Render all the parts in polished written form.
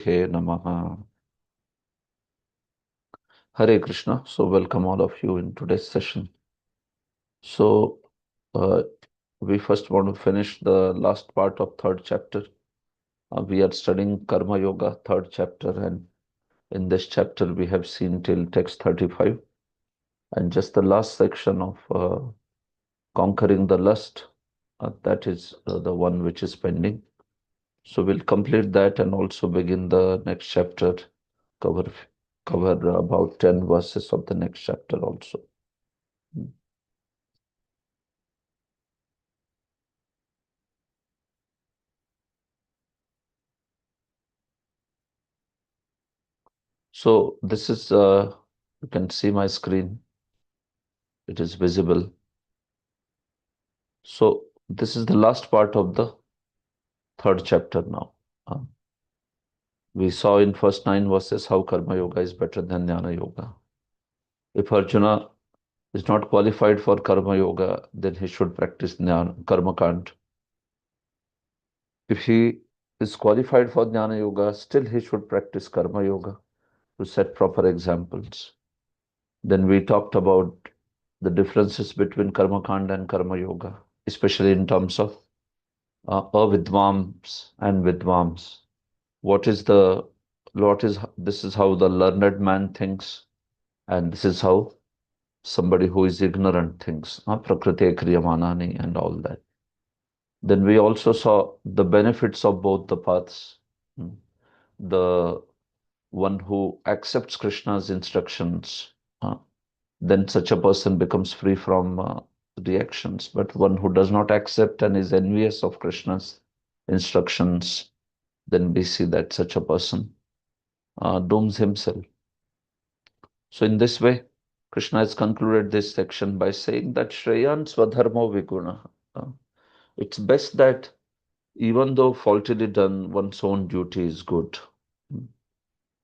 Namaha. Hare Krishna. So welcome all of you in today's session. So uh, we first want to finish the last part of third chapter. We are studying Karma Yoga, third chapter, and in this chapter we have seen till text 35, and just the last section of conquering the lust. That is the one which is pending. So we'll complete that and also begin the next chapter. Cover cover about 10 verses of the next chapter also. So this is, you can see my screen. It is visible. So this is the last part of the third chapter now. We saw in first 9 verses how Karma Yoga is better than Jnana Yoga. If Arjuna is not qualified for Karma Yoga, then he should practice Karma Kand. If he is qualified for Jnana Yoga, still he should practice Karma Yoga to set proper examples. Then we talked about the differences between Karma Kand and Karma Yoga, especially in terms of avidvams and vidvams. This is how the learned man thinks, and this is how somebody who is ignorant thinks. Prakriti kriyamanani and all that. Then we also saw the benefits of both the paths. Hmm. The one who accepts Krishna's instructions, then such a person becomes free from reactions. But one who does not accept and is envious of Krishna's instructions, then we see that such a person dooms himself. So in this way, Krishna has concluded this section by saying that Shreyan Swadharmo Viguna. It's best that even though faultily done, one's own duty is good,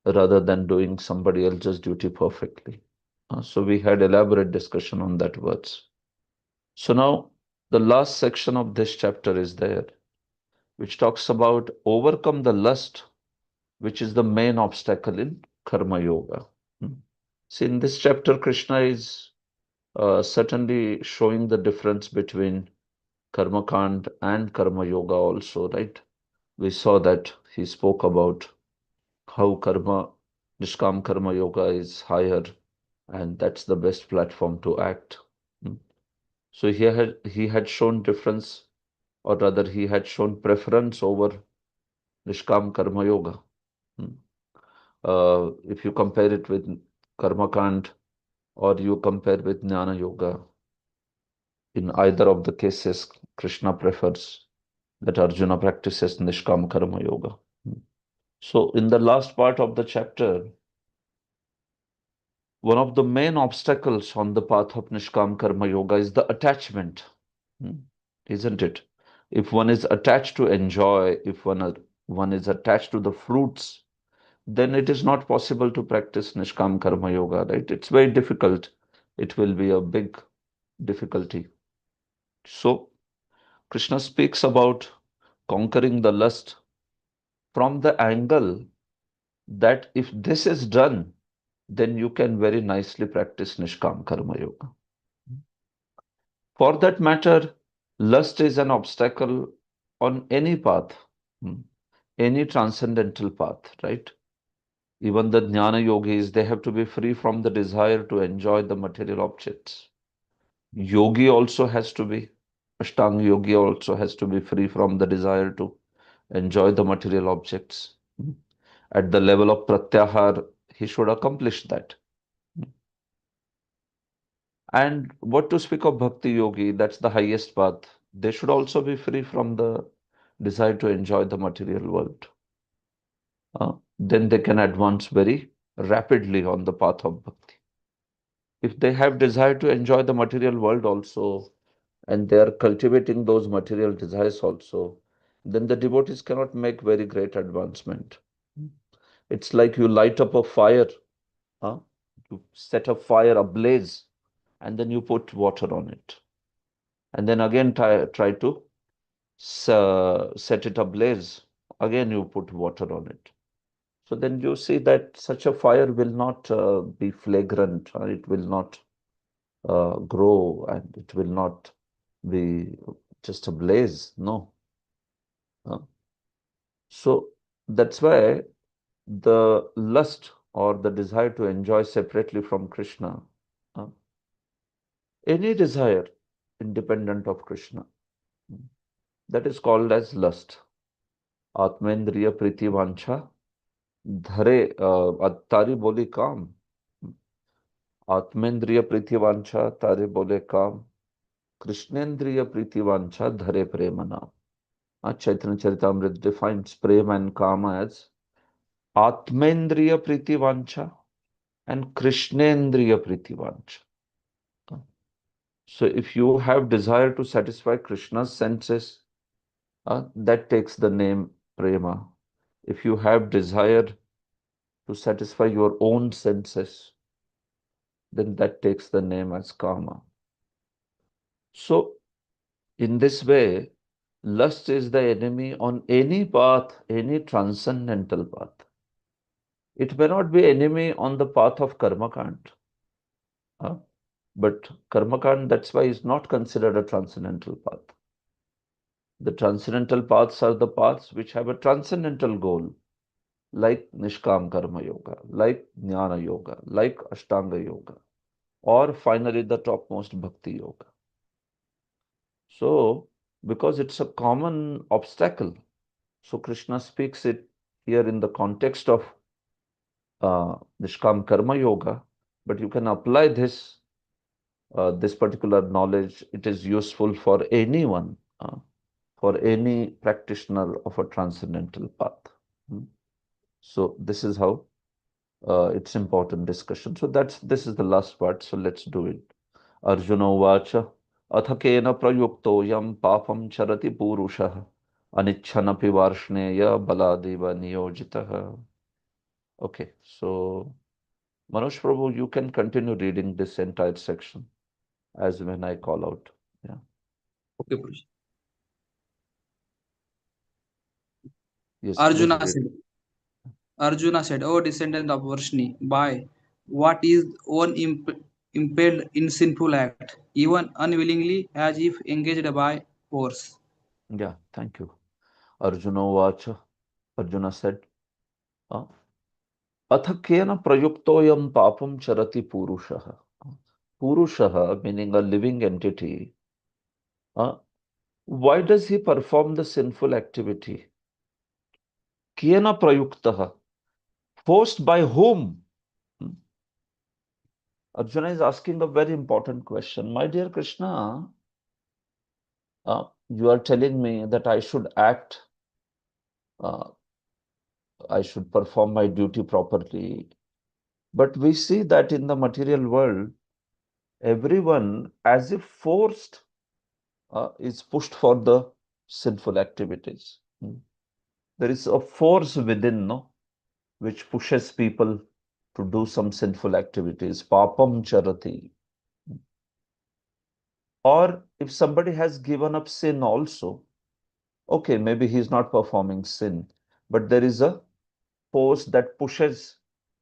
rather than doing somebody else's duty perfectly. So we had elaborate discussion on that words. So now the last section of this chapter is there, which talks about overcome the lust, which is the main obstacle in Karma Yoga. See, in this chapter, Krishna is certainly showing the difference between Karma Kand and Karma Yoga also, right? We saw that he spoke about how Nishkam Karma Yoga is higher, and that's the best platform to act. So he had shown difference, or rather he had shown preference over Nishkam Karma Yoga. If you compare it with Karma Kand or you compare with Jnana Yoga, in either of the cases, Krishna prefers that Arjuna practices Nishkam Karma Yoga. So in the last part of the chapter, one of the main obstacles on the path of Nishkam Karma Yoga is the attachment, isn't it? If one is attached to enjoy, if one is attached to the fruits, then it is not possible to practice Nishkam Karma Yoga, right? It's very difficult. It will be a big difficulty. So Krishna speaks about conquering the lust from the angle that if this is done, then you can very nicely practice Nishkam Karma Yoga. For that matter, lust is an obstacle on any path, any transcendental path, right? Even the Jnana yogis, they have to be free from the desire to enjoy the material objects. Yogi also has to be, Ashtanga yogi also has to be free from the desire to enjoy the material objects. At the level of pratyahar, he should accomplish that. And what to speak of bhakti yogi, that's the highest path. They should also be free from the desire to enjoy the material world. Then they can advance very rapidly on the path of bhakti. If they have desire to enjoy the material world also, and they are cultivating those material desires also, then the devotees cannot make very great advancement. It's like you light up a fire, you set a fire ablaze, and then you put water on it. And then again try to set it ablaze. Again, you put water on it. So then you see that such a fire will not be flagrant, it will not grow, and it will not be just a blaze. No. Uh, so that's why the lust or the desire to enjoy separately from Krishna, uh, any desire independent of Krishna, that is called as lust. Atmendriya priti vancha धरे तारी बोली काम आत्मेंद्रिय प्रीतिवांछा तारे बोले काम कृष्णेंद्रिय प्रीतिवांछा धरे प्रेम नाम. Chaitanya Charitamrita defines prema and kama as Atmendriya Pritivancha and Krishnendriya Pritivancha. So if you have desire to satisfy Krishna's senses, that takes the name prema. If you have desire to satisfy your own senses, then that takes the name as kama. So in this way, lust is the enemy on any path, any transcendental path. It may not be enemy on the path of karma kant. But karma kant, that's why, is not considered a transcendental path. The transcendental paths are the paths which have a transcendental goal, like Nishkam Karma Yoga, like Jnana Yoga, like Ashtanga Yoga, or finally the topmost Bhakti Yoga. So, because it's a common obstacle, so Krishna speaks it here in the context of Nishkam Karma Yoga, but you can apply this particular knowledge. It is useful for anyone, for any practitioner of a transcendental path. So this is how it's important discussion. So this is the last part. So let's do it. Arjuna Vacha Athakena Prayuktoyam Papam Charati Purusha Anichanapi Varshneya Baladeva Niyojitaha. Okay, so Manoj Prabhu, you can continue reading this entire section as when I call out. Yeah. Okay, Prabhuji. Yes, please Arjuna read. said, Arjuna said, O descendant of Varshni, by what is one impelled in sinful act, even unwillingly, as if engaged by force? Yeah, thank you. Arjuna Vacha. Arjuna said, अथ केन prayuktoyam papam charati purushaha. Purushaha, meaning a living entity. Why does he perform the sinful activity? Kena prayuktaha. Forced by whom? Arjuna is asking a very important question. My dear Krishna, you are telling me that I should act, I should perform my duty properly. But we see that in the material world, everyone, as if forced, is pushed for the sinful activities. There is a force within, no, which pushes people to do some sinful activities. Papam charati. Or if somebody has given up sin also, okay, maybe he's not performing sin, but there is a force that pushes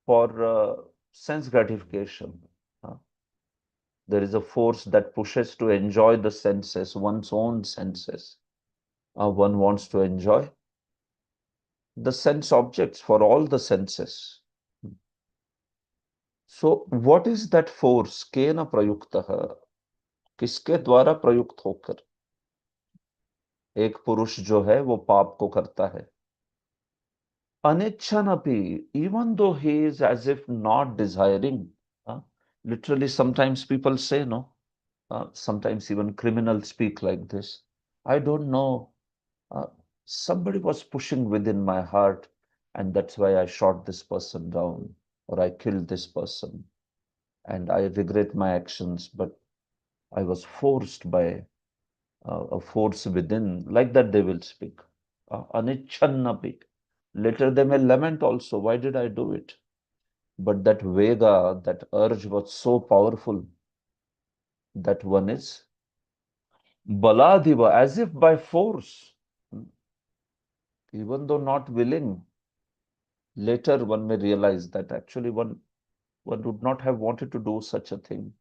for sense gratification. There is a force that pushes to enjoy the senses, one's own senses. One wants to enjoy the sense objects for all the senses. So what is that force? केन प्रयुक्तः? किसके द्वारा प्रयुक्त होकर एक पुरुष जो है वो पाप को करता है? Anichanapi, even though he is as if not desiring. Literally, sometimes people say, no, sometimes even criminals speak like this. I don't know. Somebody was pushing within my heart, and that's why I shot this person down, or I killed this person. And I regret my actions, but I was forced by a force within. Like that, they will speak. Anichannapi. Later, they may lament also, why did I do it? But that Vega, that urge was so powerful that one is Baladiva, as if by force, even though not willing, Later, one may realize that actually one would not have wanted to do such a thing,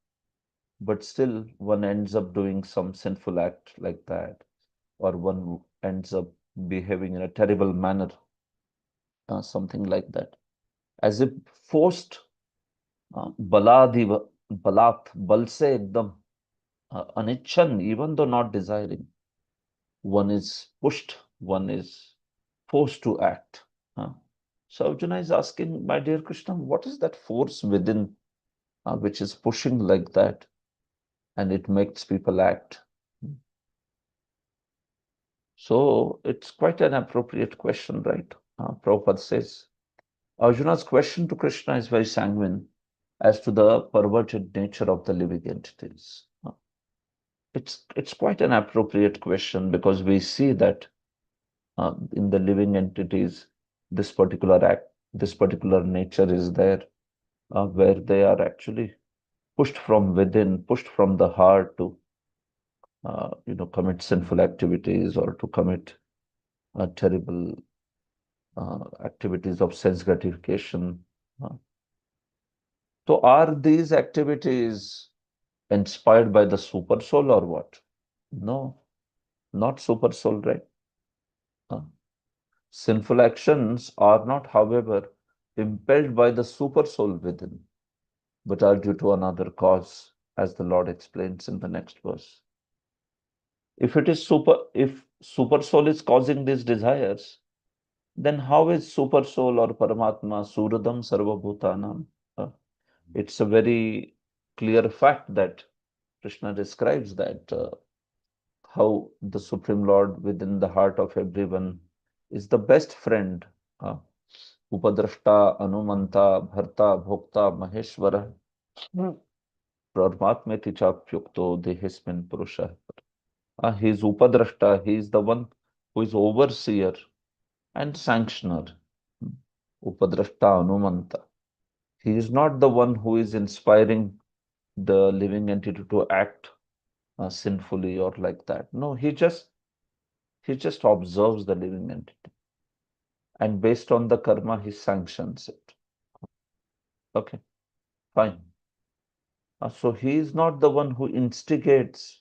but still one ends up doing some sinful act like that, or one ends up behaving in a terrible manner, something like that, as if forced, बलादि बलात् बल से एकदम अनिच्छन, even though not desiring, one is pushed, one is forced to act. So Arjuna is asking, my dear Krishna, what is that force within which is pushing like that, and it makes people act? So it's quite an appropriate question, right? Prabhupada says Arjuna's question to Krishna is very sanguine as to the perverted nature of the living entities. It's quite an appropriate question because we see that in the living entities, this particular act, this particular nature is there, where they are actually pushed from within, pushed from the heart to, commit sinful activities or to commit terrible activities of sense gratification. Uh, so, are these activities inspired by the super soul or what? No, not super soul, right? Uh, Sinful actions are not, however, impelled by the super soul within, but are due to another cause, as the Lord explains in the next verse. If super soul is causing these desires, then how is super soul or Paramatma Suradam Sarvabhutanam? It's a very clear fact that Krishna describes that how the Supreme Lord within the heart of everyone is the best friend. Uh, Upadrashta, Anumanta, Bharta, Bhokta, Maheshwara, Paramatmeti Chapyukto, Dehismin Purusha. He is Upadrashta, he is the one who is overseer and sanctioner. Upadrashta, Anumanta. He is not the one who is inspiring the living entity to act sinfully or like that. No, he just observes the living entity, and based on the karma, he sanctions it. Okay, fine. So he is not the one who instigates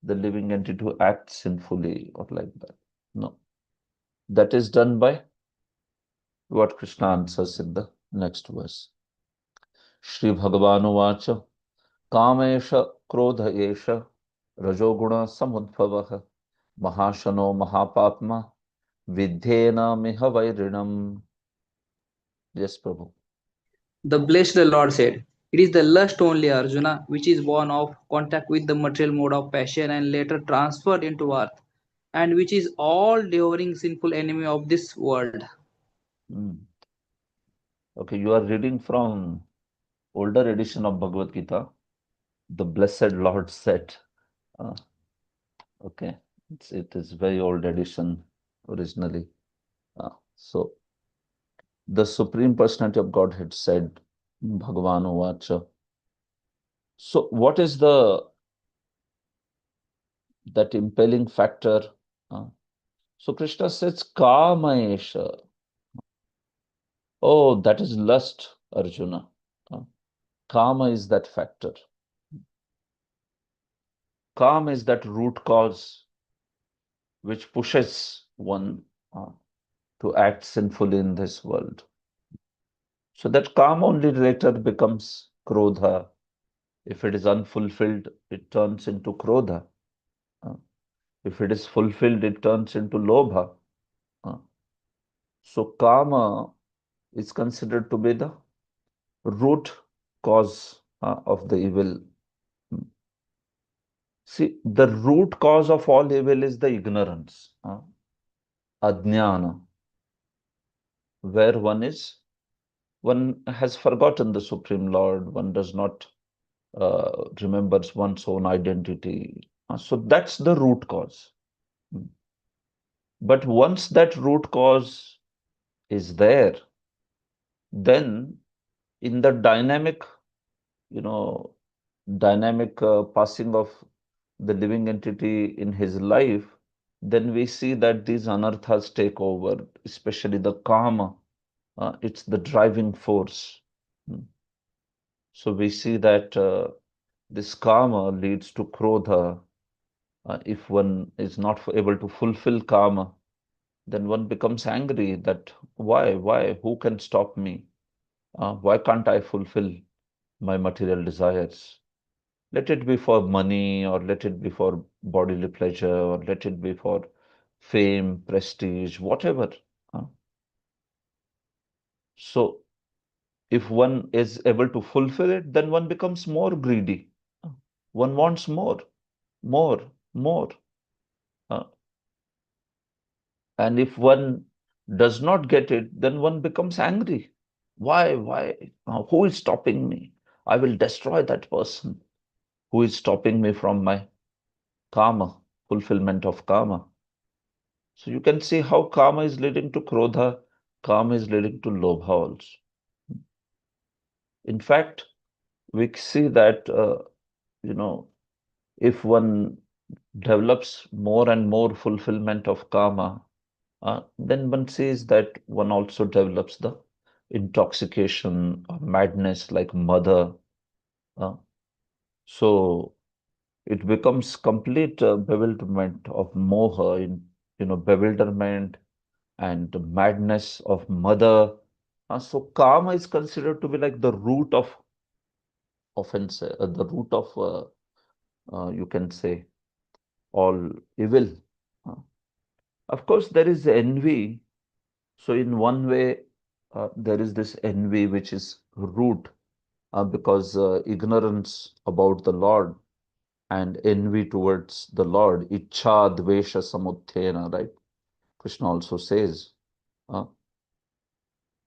the living entity to act sinfully or like that. No, that is done by what Krishna answers in the next verse. Shri Bhagavan Kamesh क्रोध एष रजोगुण समुद्भवः महाशनो महापाप्मा विद्येन मिह वैरिणम्. Yes, Prabhu. The blessed Lord said, "It is the lust only, Arjuna, which is born of contact with the material mode of passion and later transferred into earth, and which is all devouring sinful enemy of this world." Hmm. Okay, you are reading from older edition of Bhagavad Gita. The blessed Lord said, uh, okay, it is very old edition originally. So the Supreme Personality of Godhead said, Bhagavan Uvacha. So what is that impelling factor? Uh, so Krishna says, Kamaesha. Oh, that is lust, Arjuna. Uh, Kama is that factor. Kama is that root cause which pushes one to act sinfully in this world. So that Kama only later becomes Krodha. If it is unfulfilled, it turns into Krodha. Uh, If it is fulfilled, it turns into Lobha. Uh, So Kama is considered to be the root cause of the evil. See, the root cause of all evil is the ignorance, ajnana, where one has forgotten the Supreme Lord, one does not remembers one's own identity. So that's the root cause. But once that root cause is there, then in the dynamic, you know, dynamic passing of the living entity in his life, then we see that these anarthas take over, especially the kama It's the driving force. Hmm. So we see that this karma leads to krodha. If one is not able to fulfill karma, then one becomes angry that why, who can stop me? Why can't I fulfill my material desires? Let it be for money, or let it be for bodily pleasure, or let it be for fame, prestige, whatever. Uh, So if one is able to fulfill it, then one becomes more greedy. Uh, One wants more, more, more. Uh, And if one does not get it, then one becomes angry. Why? Why? Who is stopping me? I will destroy that person who is stopping me from my karma, fulfillment of karma. So you can see how karma is leading to krodha, karma is leading to lobha also. In fact, we see that, if one develops more and more fulfillment of karma, then one says that one also develops the intoxication or madness like mother. Uh, so it becomes complete bewilderment of moha, bewilderment and madness of mother. So karma is considered to be like the root of offense, the root of, you can say, all evil. Uh, of course, there is envy. So in one way, there is this envy which is root, because ignorance about the Lord and envy towards the Lord, ichha dvesha samuthena, right? Krishna also says. Uh,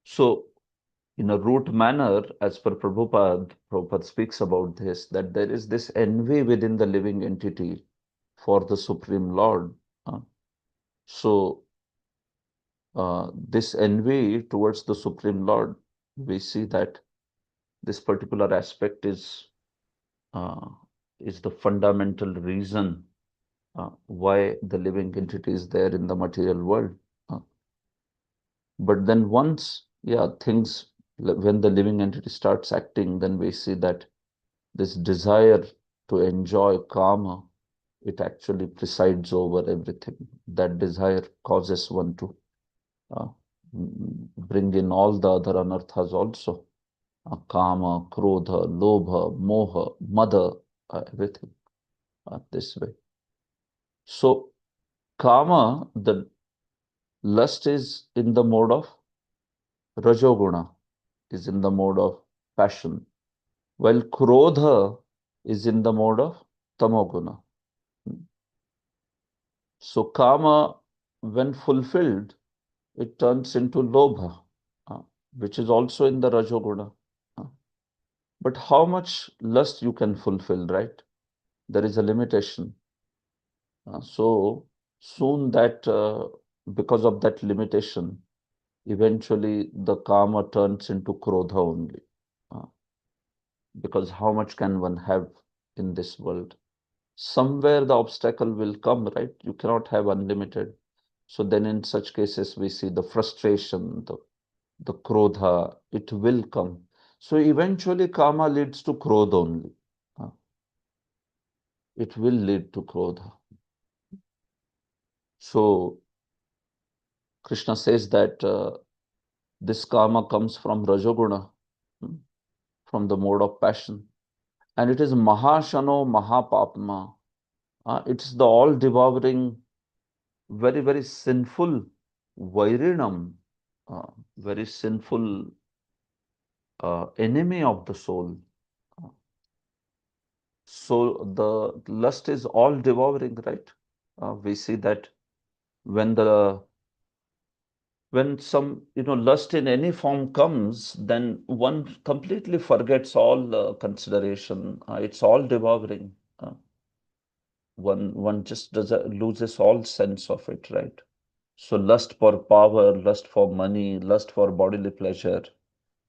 so in a root manner, as per Prabhupada speaks about this, that there is this envy within the living entity for the Supreme Lord. Uh, so this envy towards the Supreme Lord, we see that this particular aspect uh, is the fundamental reason why the living entity is there in the material world. Uh, but then once, yeah, things, when the living entity starts acting, then we see that this desire to enjoy karma, it actually presides over everything. That desire causes one to uh, bring in all the other anarthas also. Kama, krodha, lobha, moha, mada, everything this way. So kama, the lust is in the mode of rajoguna, is in the mode of passion, while krodha is in the mode of tamoguna. So kama, when fulfilled, it turns into lobha, uh, which is also in the rajoguna. Uh, but how much lust you can fulfill, right? There is a limitation. So soon that, because of that limitation, eventually the karma turns into krodha only. Uh, because how much can one have in this world? Somewhere the obstacle will come, right? You cannot have unlimited. So then in such cases, we see the frustration, the krodha, it will come. So eventually karma leads to krodha only. Uh, it will lead to krodha. So Krishna says that this karma comes from Rajoguna, hmm, from the mode of passion. And it is Mahashano Mahapapma. It's the all devouring, very, very sinful Vairinam, uh, very sinful enemy of the soul. Uh, So the lust is all devouring, right? We see that when some lust in any form comes, then one completely forgets all consideration. It's all devouring. One just loses all sense of it, right? So lust for power, lust for money, lust for bodily pleasure.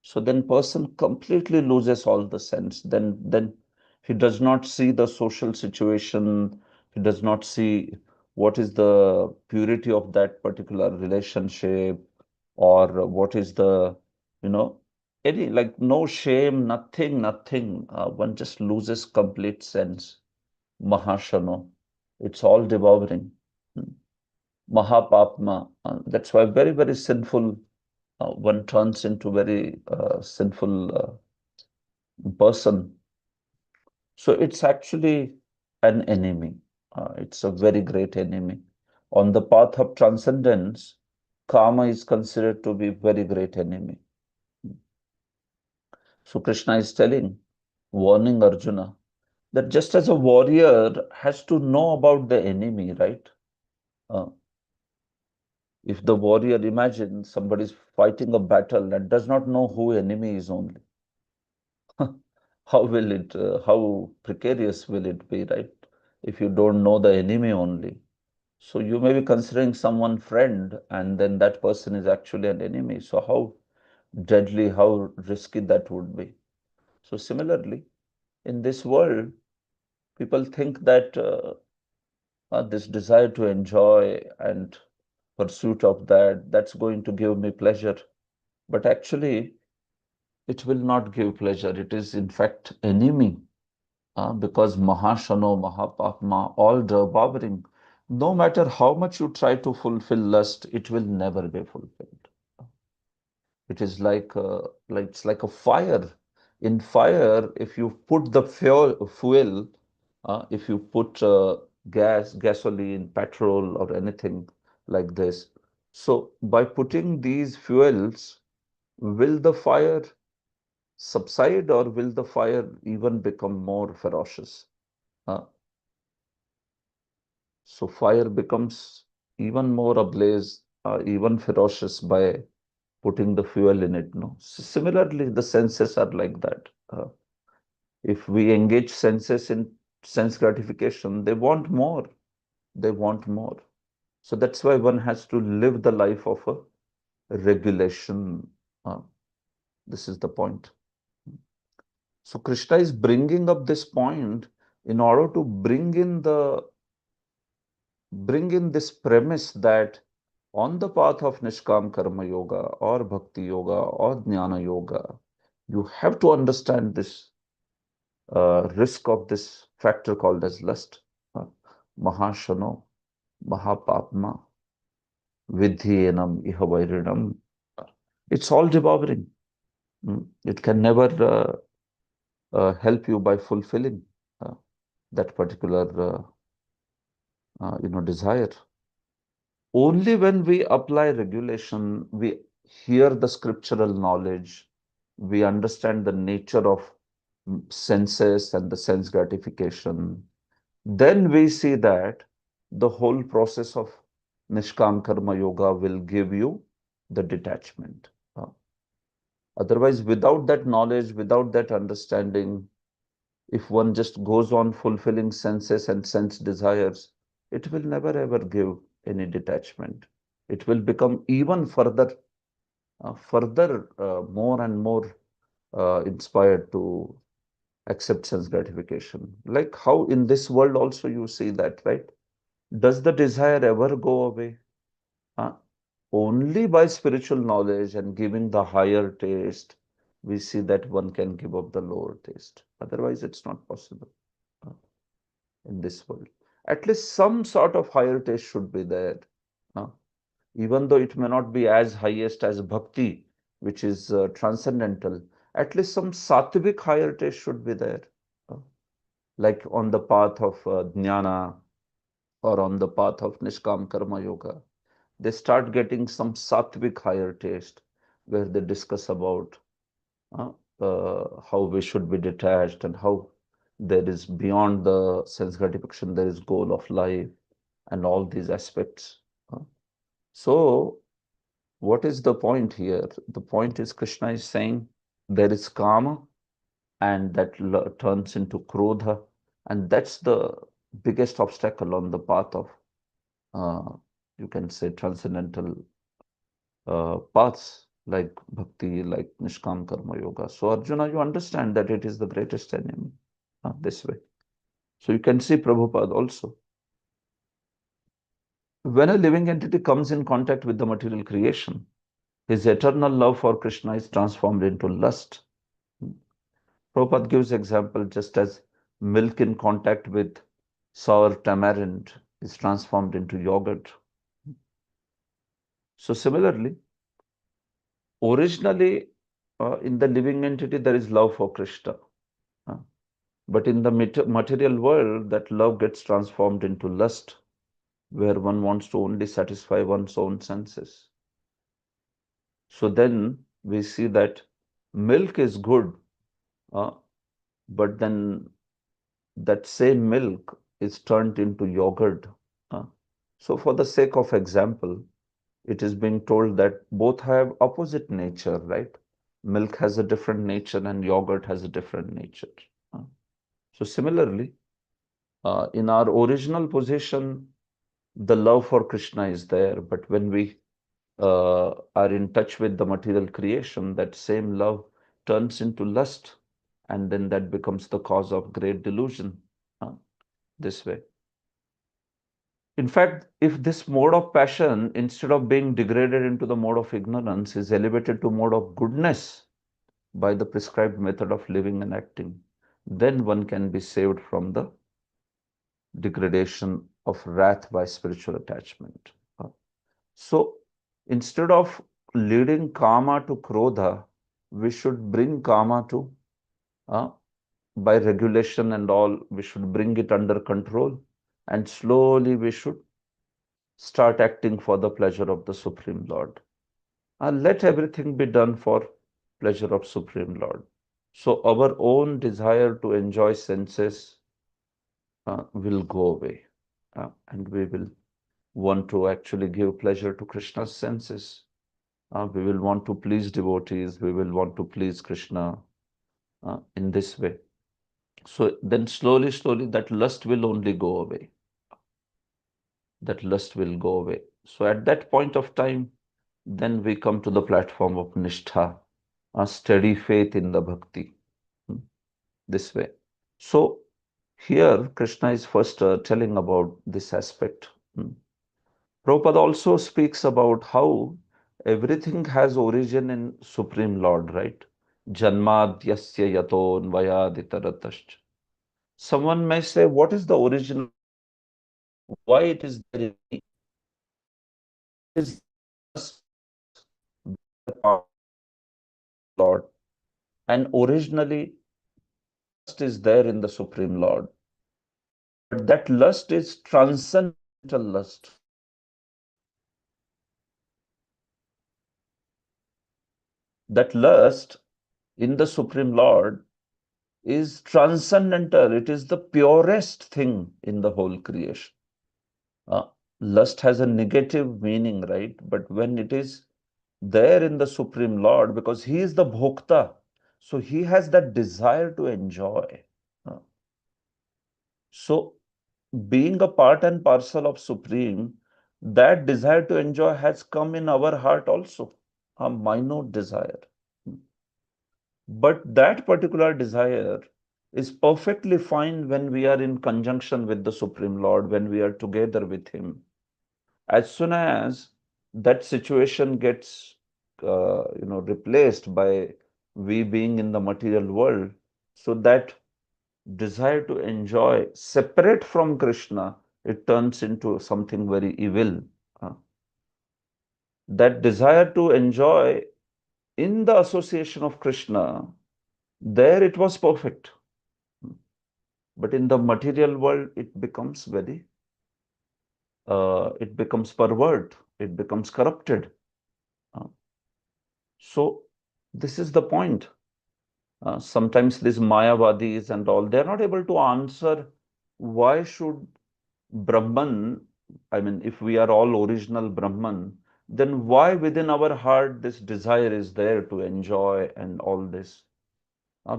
So then person completely loses all the sense. Then he does not see the social situation. He does not see what is the purity of that particular relationship. or what is the, you know, any, like, no shame, nothing. One just loses complete sense. Mahashano. It's all devouring. Hmm. Mahapapma. That's why very sinful, one turns into very sinful person. So it's actually an enemy. It's a very great enemy. On the path of transcendence, karma is considered to be very great enemy. So Krishna is warning Arjuna, that just as a warrior has to know about the enemy, right? Uh, if the warrior, imagine somebody is fighting a battle and does not know who enemy is only, how precarious will it be, right? If you don't know the enemy only. So you may be considering someone friend, and then that person is actually an enemy. So how deadly, how risky that would be. So similarly, in this world, people think that this desire to enjoy and pursuit of that, that's going to give me pleasure. But actually, it will not give pleasure. It is in fact enemy, because Mahashano, Mahapatma, all devouring. No matter how much you try to fulfill lust, it will never be fulfilled. It is like it's like a fire. In fire, if you put the fuel, if you put gasoline, petrol, or anything like this, so by putting these fuels, will the fire subside, or will the fire even become more ferocious? Uh, so fire becomes even more ablaze, even ferocious by putting the fuel in it. No. Similarly, the senses are like that. If we engage senses in sense gratification, they want more. They want more. So that's why one has to live the life of a regulation. Uh, this is the point. So Krishna is bringing up this point in order to bring in this premise that on the path of Nishkam Karma Yoga or Bhakti Yoga or Jnana Yoga, you have to understand this risk of this factor called as lust. Uh, Mahashano, Mahapatma, Vidhyenam, Ihavairinam. It's all devouring. It can never help you by fulfilling uh, that particular desire. Only when we apply regulation, we hear the scriptural knowledge, we understand the nature of senses and the sense gratification, then we see that the whole process of Nishkam Karma Yoga will give you the detachment. Otherwise, without that knowledge, without that understanding, if one just goes on fulfilling senses and sense desires, it will never ever give any detachment. It will become even further more and more inspired to accept sense gratification. Like how in this world also you see that, right? Does the desire ever go away? Uh, Only by spiritual knowledge and giving the higher taste, we see that one can give up the lower taste. Otherwise, it's not possible uh, in this world. At least some sort of higher taste should be there. uh, Even though it may not be as highest as bhakti, which is transcendental, at least some sattvic higher taste should be there. Uh, like on the path of jnana or on the path of Nishkam Karma Yoga, they start getting some sattvic higher taste where they discuss about how we should be detached and how there is beyond the sense gratification, there is goal of life and all these aspects. Uh, So, what is the point here? The point is Krishna is saying there is kama and that turns into krodha, and that's the biggest obstacle on the path of, uh, you can say, transcendental paths like bhakti, like Nishkam Karma Yoga. So, Arjuna, you understand that it is the greatest enemy this way. So, you can see Prabhupada also. When a living entity comes in contact with the material creation, His eternal love for Krishna is transformed into lust. Prabhupada gives example, just as milk in contact with sour tamarind is transformed into yogurt. So similarly, originally in the living entity there is love for Krishna. But in the material world, that love gets transformed into lust, where one wants to only satisfy one's own senses. So then we see that milk is good, but then that same milk is turned into yogurt. So for the sake of example, it is being told that both have opposite nature, right? Milk has a different nature and yogurt has a different nature. So similarly, in our original position, the love for Krishna is there, but when we are in touch with the material creation, that same love turns into lust, and then that becomes the cause of great delusion. This way. In fact, if this mode of passion, instead of being degraded into the mode of ignorance, is elevated to mode of goodness by the prescribed method of living and acting, then one can be saved from the degradation of wrath by spiritual attachment. So instead of leading karma to krodha, we should bring karma to, by regulation and all, we should bring it under control, and slowly we should start acting for the pleasure of the Supreme Lord. Let everything be done for pleasure of Supreme Lord. So our own desire to enjoy senses will go away, and we will want to actually give pleasure to Krishna's senses. We will want to please devotees, we will want to please Krishna in this way. So then slowly, slowly that lust will only go away. That lust will go away. So at that point of time, then we come to the platform of Nishtha, a steady faith in the Bhakti, this way. So here Krishna is first telling about this aspect. Prabhupada also speaks about how everything has origin in Supreme Lord, right? Janmadhyasya yaton vayaditaratascha. Someone may say, what is the origin of Krishna? Why it is there in me? Is lust Lord? And originally, lust is there in the Supreme Lord. But that lust is transcendental lust. That lust in the Supreme Lord is transcendental. It is the purest thing in the whole creation. Lust has a negative meaning, right? But when it is there in the Supreme Lord, because He is the Bhokta, so He has that desire to enjoy. So, being a part and parcel of Supreme, that desire to enjoy has come in our heart also, a minute desire. But that particular desire is perfectly fine when we are in conjunction with the Supreme Lord, when we are together with Him. As soon as that situation gets replaced by we being in the material world, so that desire to enjoy separate from Krishna, it turns into something very evil. That desire to enjoy in the association of Krishna, there it was perfect. But in the material world, it becomes it becomes pervert, it becomes corrupted. So this is the point. Sometimes these Mayavadis and all, they're not able to answer why should Brahman, I mean, if we are all original Brahman, then why within our heart this desire is there to enjoy and all this?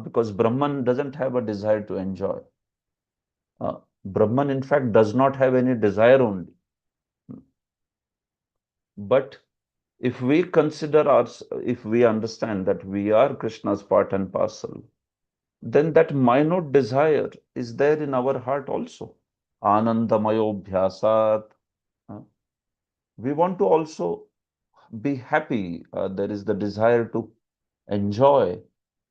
Because Brahman doesn't have a desire to enjoy. Brahman, in fact, does not have any desire only. But if we consider if we understand that we are Krishna's part and parcel, then that minute desire is there in our heart also. Anandamayo bhyasat. We want to also be happy. There is the desire to enjoy.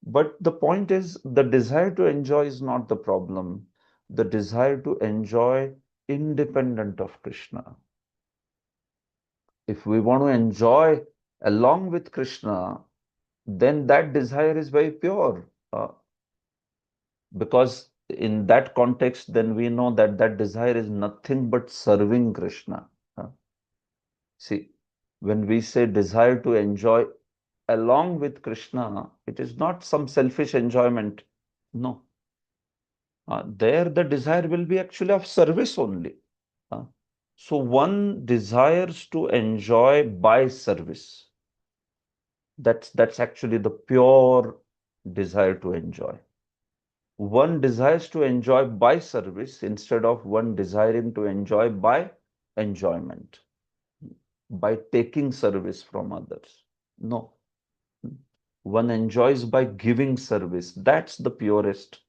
But the point is, the desire to enjoy is not the problem. The desire to enjoy independent of Krishna. If we want to enjoy along with Krishna, then that desire is very pure. Because in that context, then we know that that desire is nothing but serving Krishna. See, when we say desire to enjoy along with Krishna, it is not some selfish enjoyment. No. There the desire will be actually of service only. So one desires to enjoy by service. That's actually the pure desire to enjoy. One desires to enjoy by service instead of one desiring to enjoy by enjoyment, by taking service from others. No. One enjoys by giving service. That's the purest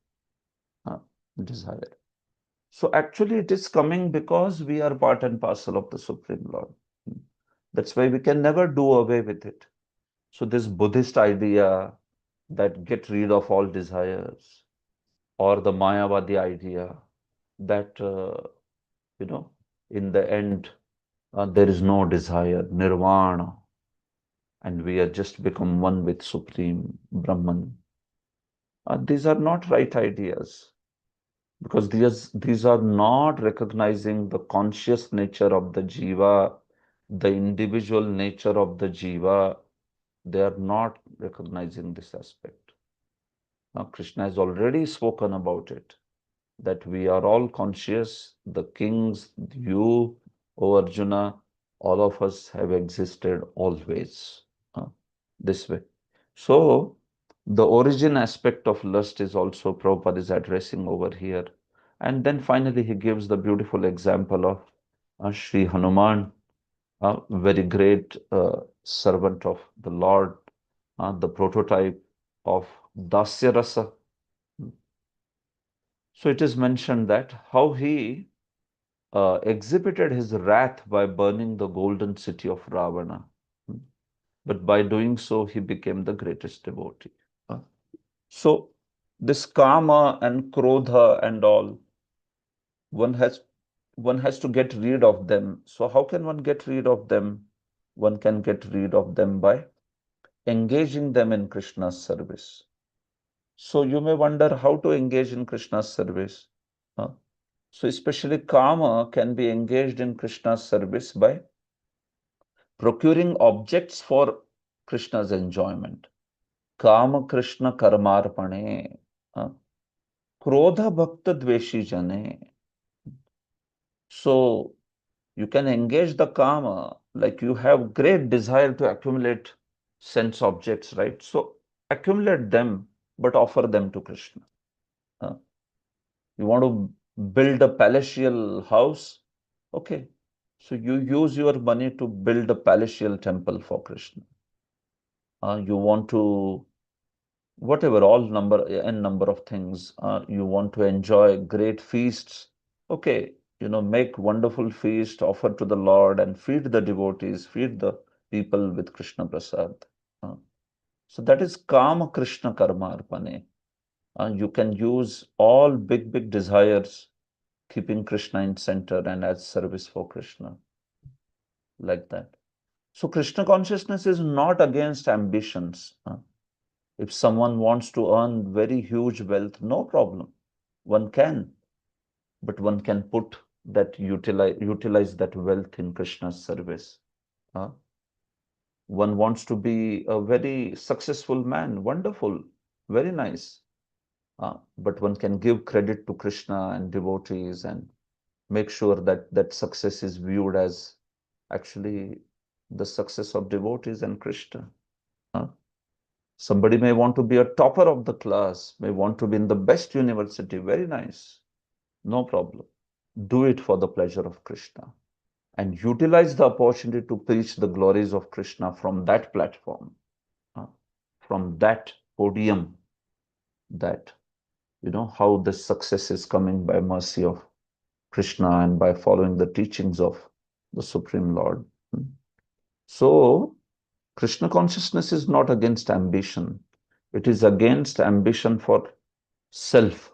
desire. So actually it is coming because we are part and parcel of the Supreme Lord. That's why we can never do away with it. So this Buddhist idea that get rid of all desires, or the Mayavadi idea that, in the end, there is no desire, nirvana, and we are just become one with Supreme Brahman. These are not right ideas, because these are not recognizing the conscious nature of the jiva, the individual nature of the jiva. They are not recognizing this aspect. Now, Krishna has already spoken about it, that we are all conscious, the kings, you, O Arjuna, all of us have existed always, this way. So, the origin aspect of lust is also Prabhupada is addressing over here. And then finally, he gives the beautiful example of Sri Hanuman, a very great servant of the Lord, the prototype of Dasya Rasa. So it is mentioned that how he exhibited his wrath by burning the golden city of Ravana. But by doing so, he became the greatest devotee. So this kama and krodha and all, one has to get rid of them. So how can one get rid of them? One can get rid of them by engaging them in Krishna's service. So you may wonder how to engage in Krishna's service. So especially kama can be engaged in Krishna's service by procuring objects for Krishna's enjoyment. Kama Krishna karmarpane. Krodha bhakta dveshi jane. So you can engage the kama, like you have great desire to accumulate sense objects, right? So accumulate them, but offer them to Krishna. You want to build a palatial house? Okay. So you use your money to build a palatial temple for Krishna. You want to, whatever, n number of things. You want to enjoy great feasts. Okay. Make wonderful feast, offer to the Lord and feed the devotees, feed the people with Krishna Prasad. So that is Kama Krishna Karma Arpane. You can use all big desires, keeping Krishna in center and as service for Krishna, like that. So Krishna consciousness is not against ambitions. If someone wants to earn very huge wealth, no problem. One can, but one can put that utilize that wealth in Krishna's service. One wants to be a very successful man, wonderful, very nice. But one can give credit to Krishna and devotees and make sure that that success is viewed as actually the success of devotees and Krishna. Somebody may want to be a topper of the class, may want to be in the best university, very nice, no problem. Do it for the pleasure of Krishna and utilize the opportunity to preach the glories of Krishna from that platform, from that podium, that, how this success is coming by mercy of Krishna and by following the teachings of the Supreme Lord. So Krishna consciousness is not against ambition. It is against ambition for self.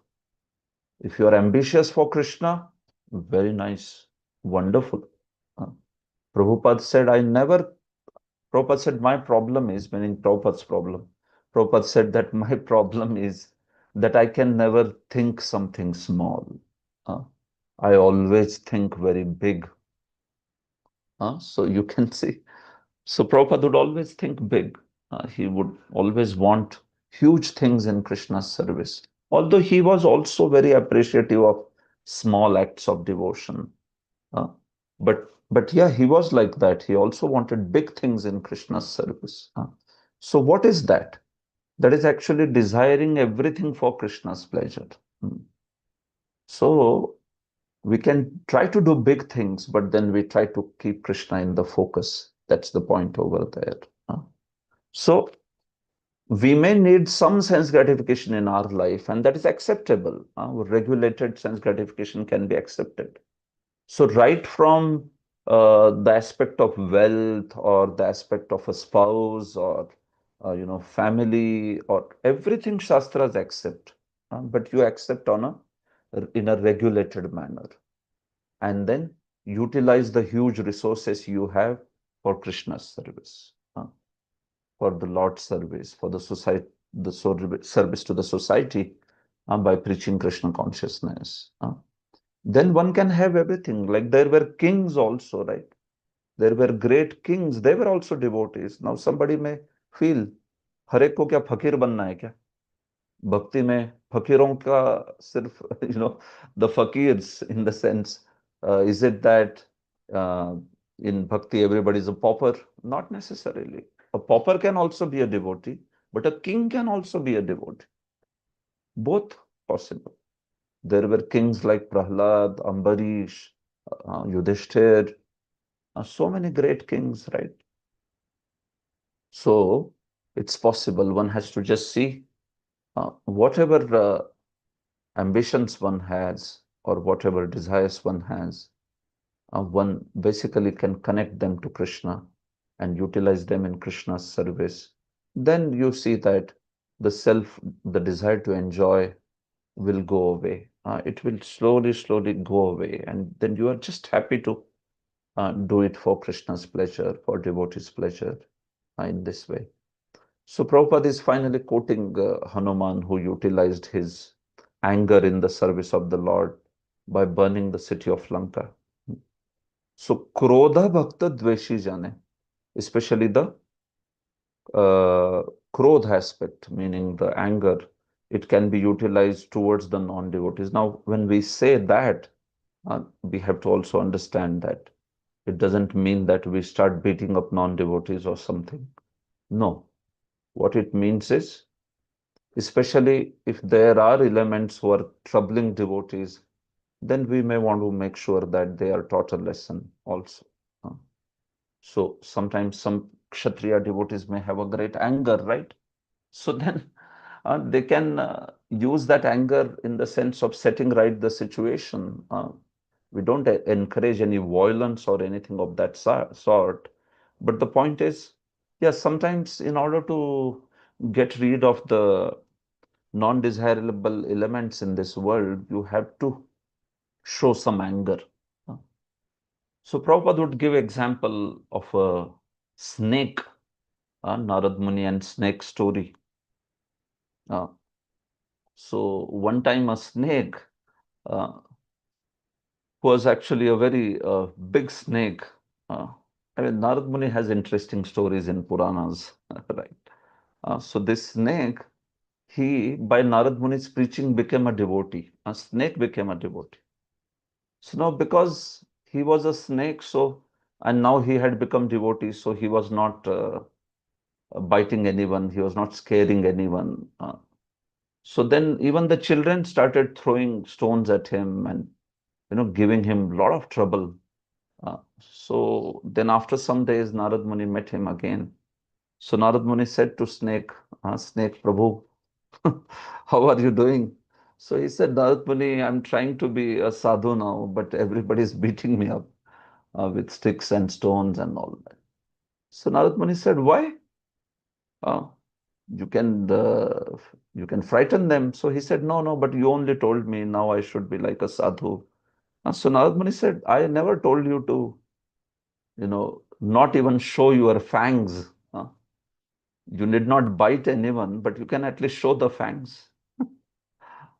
If you are ambitious for Krishna, very nice, wonderful. Uh, Prabhupada said, Prabhupada said, my problem is, meaning Prabhupada's problem. Prabhupada said that my problem is that I can never think something small. Uh, I always think very big. So you can see. So Prabhupada would always think big. He would always want huge things in Krishna's service. Although he was also very appreciative of small acts of devotion. Uh, but yeah, he was like that. He also wanted big things in Krishna's service. So what is that? That is actually desiring everything for Krishna's pleasure. Hmm. So we can try to do big things, but then we try to keep Krishna in the focus. That's the point over there. So we may need some sense gratification in our life, and that is acceptable. Regulated sense gratification can be accepted. So right from the aspect of wealth or the aspect of a spouse or family or everything Shastras accept, but you accept in a regulated manner, and then utilize the huge resources you have for Krishna's service, for the Lord's service, for the society, the service to the society, by preaching Krishna consciousness. Then one can have everything. Like there were kings also, right? There were great kings. They were also devotees. Now somebody may feel, हर एक को क्या फकीर बनना है क्या? भक्ति में फकीरों का सिर्फ the fakirs in the sense, is it that uh, in bhakti everybody is a pauper? Not necessarily. A pauper can also be a devotee, but a king can also be a devotee. Both possible. There were kings like Prahlad, Ambarish, Yudhishthir, so many great kings, right? So it's possible. One has to just see whatever ambitions one has or whatever desires one has, one basically can connect them to Krishna and utilize them in Krishna's service. Then you see that the desire to enjoy will go away. It will slowly, slowly go away. And then you are just happy to do it for Krishna's pleasure, for devotees' pleasure in this way. So Prabhupada is finally quoting Hanuman, who utilized his anger in the service of the Lord by burning the city of Lanka. So Krodha Bhakta Dveshi Jane, especially the Krodha aspect, meaning the anger, it can be utilized towards the non-devotees. Now, when we say that, we have to also understand that it doesn't mean that we start beating up non-devotees or something. No. What it means is, especially if there are elements who are troubling devotees, then we may want to make sure that they are taught a lesson also. So sometimes some Kshatriya devotees may have a great anger, right? So then they can use that anger in the sense of setting right the situation. We don't encourage any violence or anything of that sort. But the point is, yes, sometimes in order to get rid of the non-desirable elements in this world, you have to show some anger. So Prabhupada would give example of a snake, Narad Muni and snake story. Uh, so one time a snake uh, was actually a very big snake. Uh, I mean, Narad Muni has interesting stories in Puranas, right? So this snake, he, by Narad Muni's preaching, became a devotee. A snake became a devotee. So now, because he was a snake, so and now he had become devotee, so he was not biting anyone, he was not scaring anyone. So then, even the children started throwing stones at him and giving him a lot of trouble. So then, after some days, Narad Muni met him again. So Narad Muni said to Snake, Snake Prabhu, how are you doing? So he said, Narad Muni, I'm trying to be a sadhu now, but everybody's beating me up with sticks and stones and all that. So Narad Muni said, why? Uh, you can uh, you can frighten them. So he said, no, no, but you only told me now I should be like a sadhu. So Narad Muni said, I never told you to, not even show your fangs. You need not bite anyone, but you can at least show the fangs.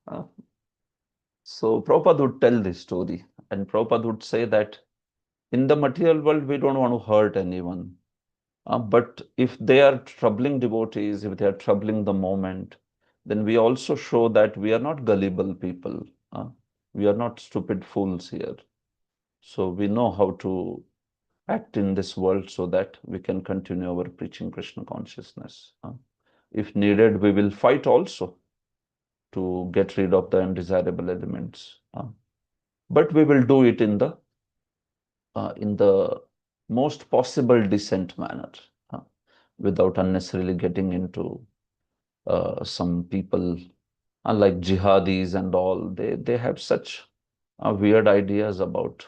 Uh, so Prabhupada would tell this story, and Prabhupada would say that in the material world, we don't want to hurt anyone. But if they are troubling devotees, if they are troubling the moment, then we also show that we are not gullible people. We are not stupid fools here. So we know how to act in this world so that we can continue our preaching Krishna consciousness. If needed, we will fight also to get rid of the undesirable elements. But we will do it in the most possible decent manner, without unnecessarily getting into some people like jihadis and all. They have such weird ideas about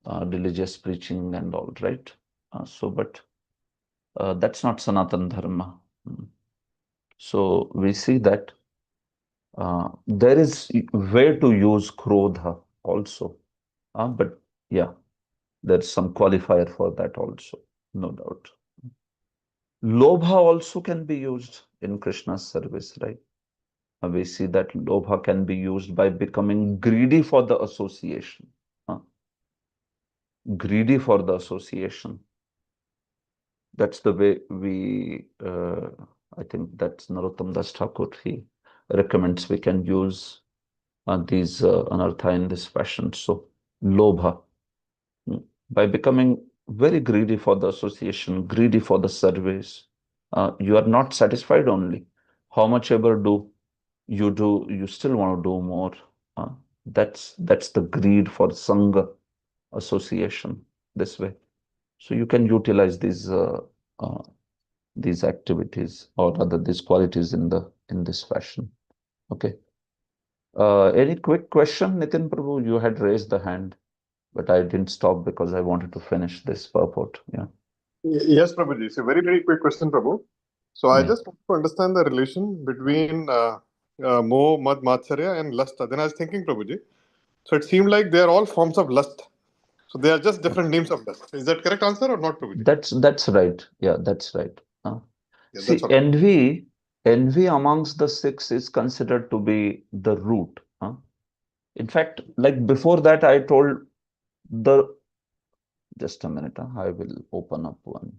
religious preaching and all, right? But that's not Sanatan Dharma. So we see that there is way to use krodha also. But yeah, there's some qualifier for that also, no doubt. Lobha also can be used in Krishna's service, right? We see that lobha can be used by becoming greedy for the association. Greedy for the association. That's the way I think that's Narottam Das Thakur. He recommends we can use these anartha in this fashion. So, lobha, by becoming very greedy for the association, greedy for the service, you are not satisfied only. How much ever do, you still want to do more. Uh, that's the greed for Sangha association this way. So you can utilize uh, these activities or rather these qualities in this fashion. Okay. Any quick question, Nitin Prabhu? You had raised the hand, but I didn't stop because I wanted to finish this purport. Yeah. Yes, Prabhuji. It's a very, very quick question, Prabhu. So I Yeah. just want to understand the relation between Moh, Mad, Matsarya and lust. Then I was thinking, Prabhuji, so it seemed like they are all forms of lust. So they are just different names of lust. Is that correct answer or not, Prabhuji? That's right. Yeah, that's right. Yeah, that's See, all. envy amongst the six is considered to be the root. In fact, like before that, I told the just a minute. I will open up one.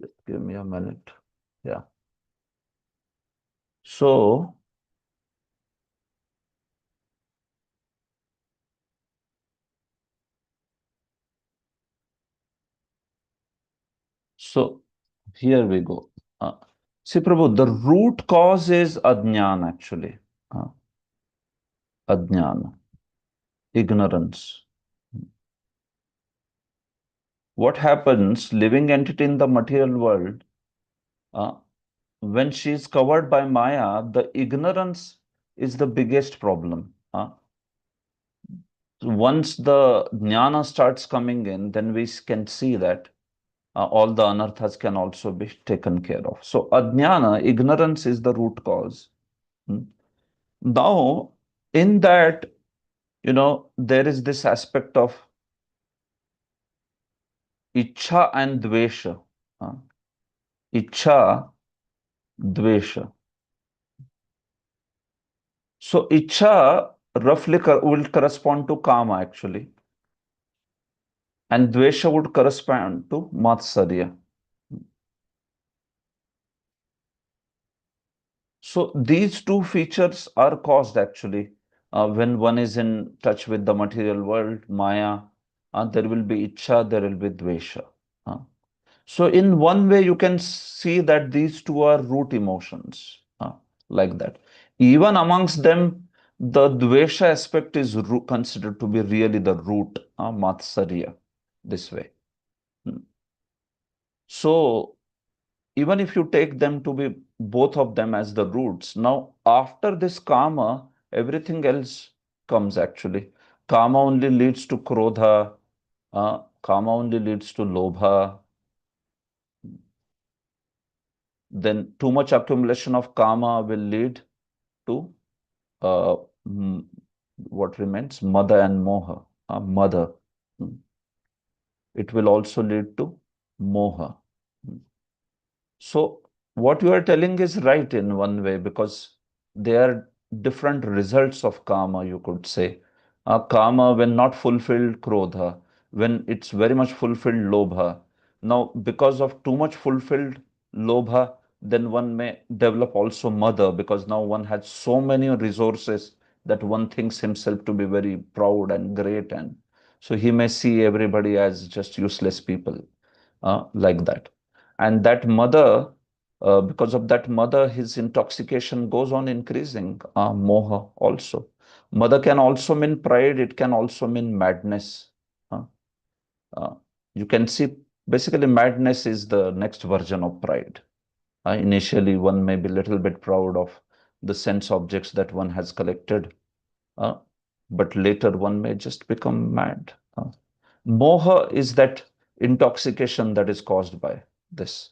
Just give me a minute. Yeah. So, so here we go. See, Prabhu, the root cause is ajnana actually. Ajnana, ignorance. What happens, living entity in the material world, uh, when she is covered by Maya, the ignorance is the biggest problem. Once the jnana starts coming in, then we can see that all the anarthas can also be taken care of. So, ajnana, ignorance is the root cause. Hmm. Now, in that, there is this aspect of ichha and dvesha. Uh, Ichha, dvesha. So, ichha roughly will correspond to kama actually, and dvesha would correspond to matsarya. So these two features are caused actually when one is in touch with the material world, Maya, there will be Ichha, there will be Dvesha. Uh, so in one way, you can see that these two are root emotions, like that. even amongst them, the dvesha aspect is considered to be really the root, matsarya, this way. So even if you take them to be both of them as the roots, now after this kama, everything else comes actually. Kama only leads to krodha, kama only leads to lobha. Then too much accumulation of kama will lead to uh, what remains? Mada and moha. Mada. It will also lead to moha. So what you are telling is right in one way, because they are different results of karma, you could say. Karma, when not fulfilled, krodha. When it's very much fulfilled, lobha. Now, because of too much fulfilled lobha, then one may develop also mother, because now one has so many resources that one thinks himself to be very proud and great, and so he may see everybody as just useless people, like that. And that mother, because of that mother, his intoxication goes on increasing, moha also. Mother can also mean pride, it can also mean madness. Uh, uh, you can see, basically, madness is the next version of pride. Initially, one may be a little bit proud of the sense objects that one has collected, uh, but later one may just become mad. Moha is that intoxication that is caused by this.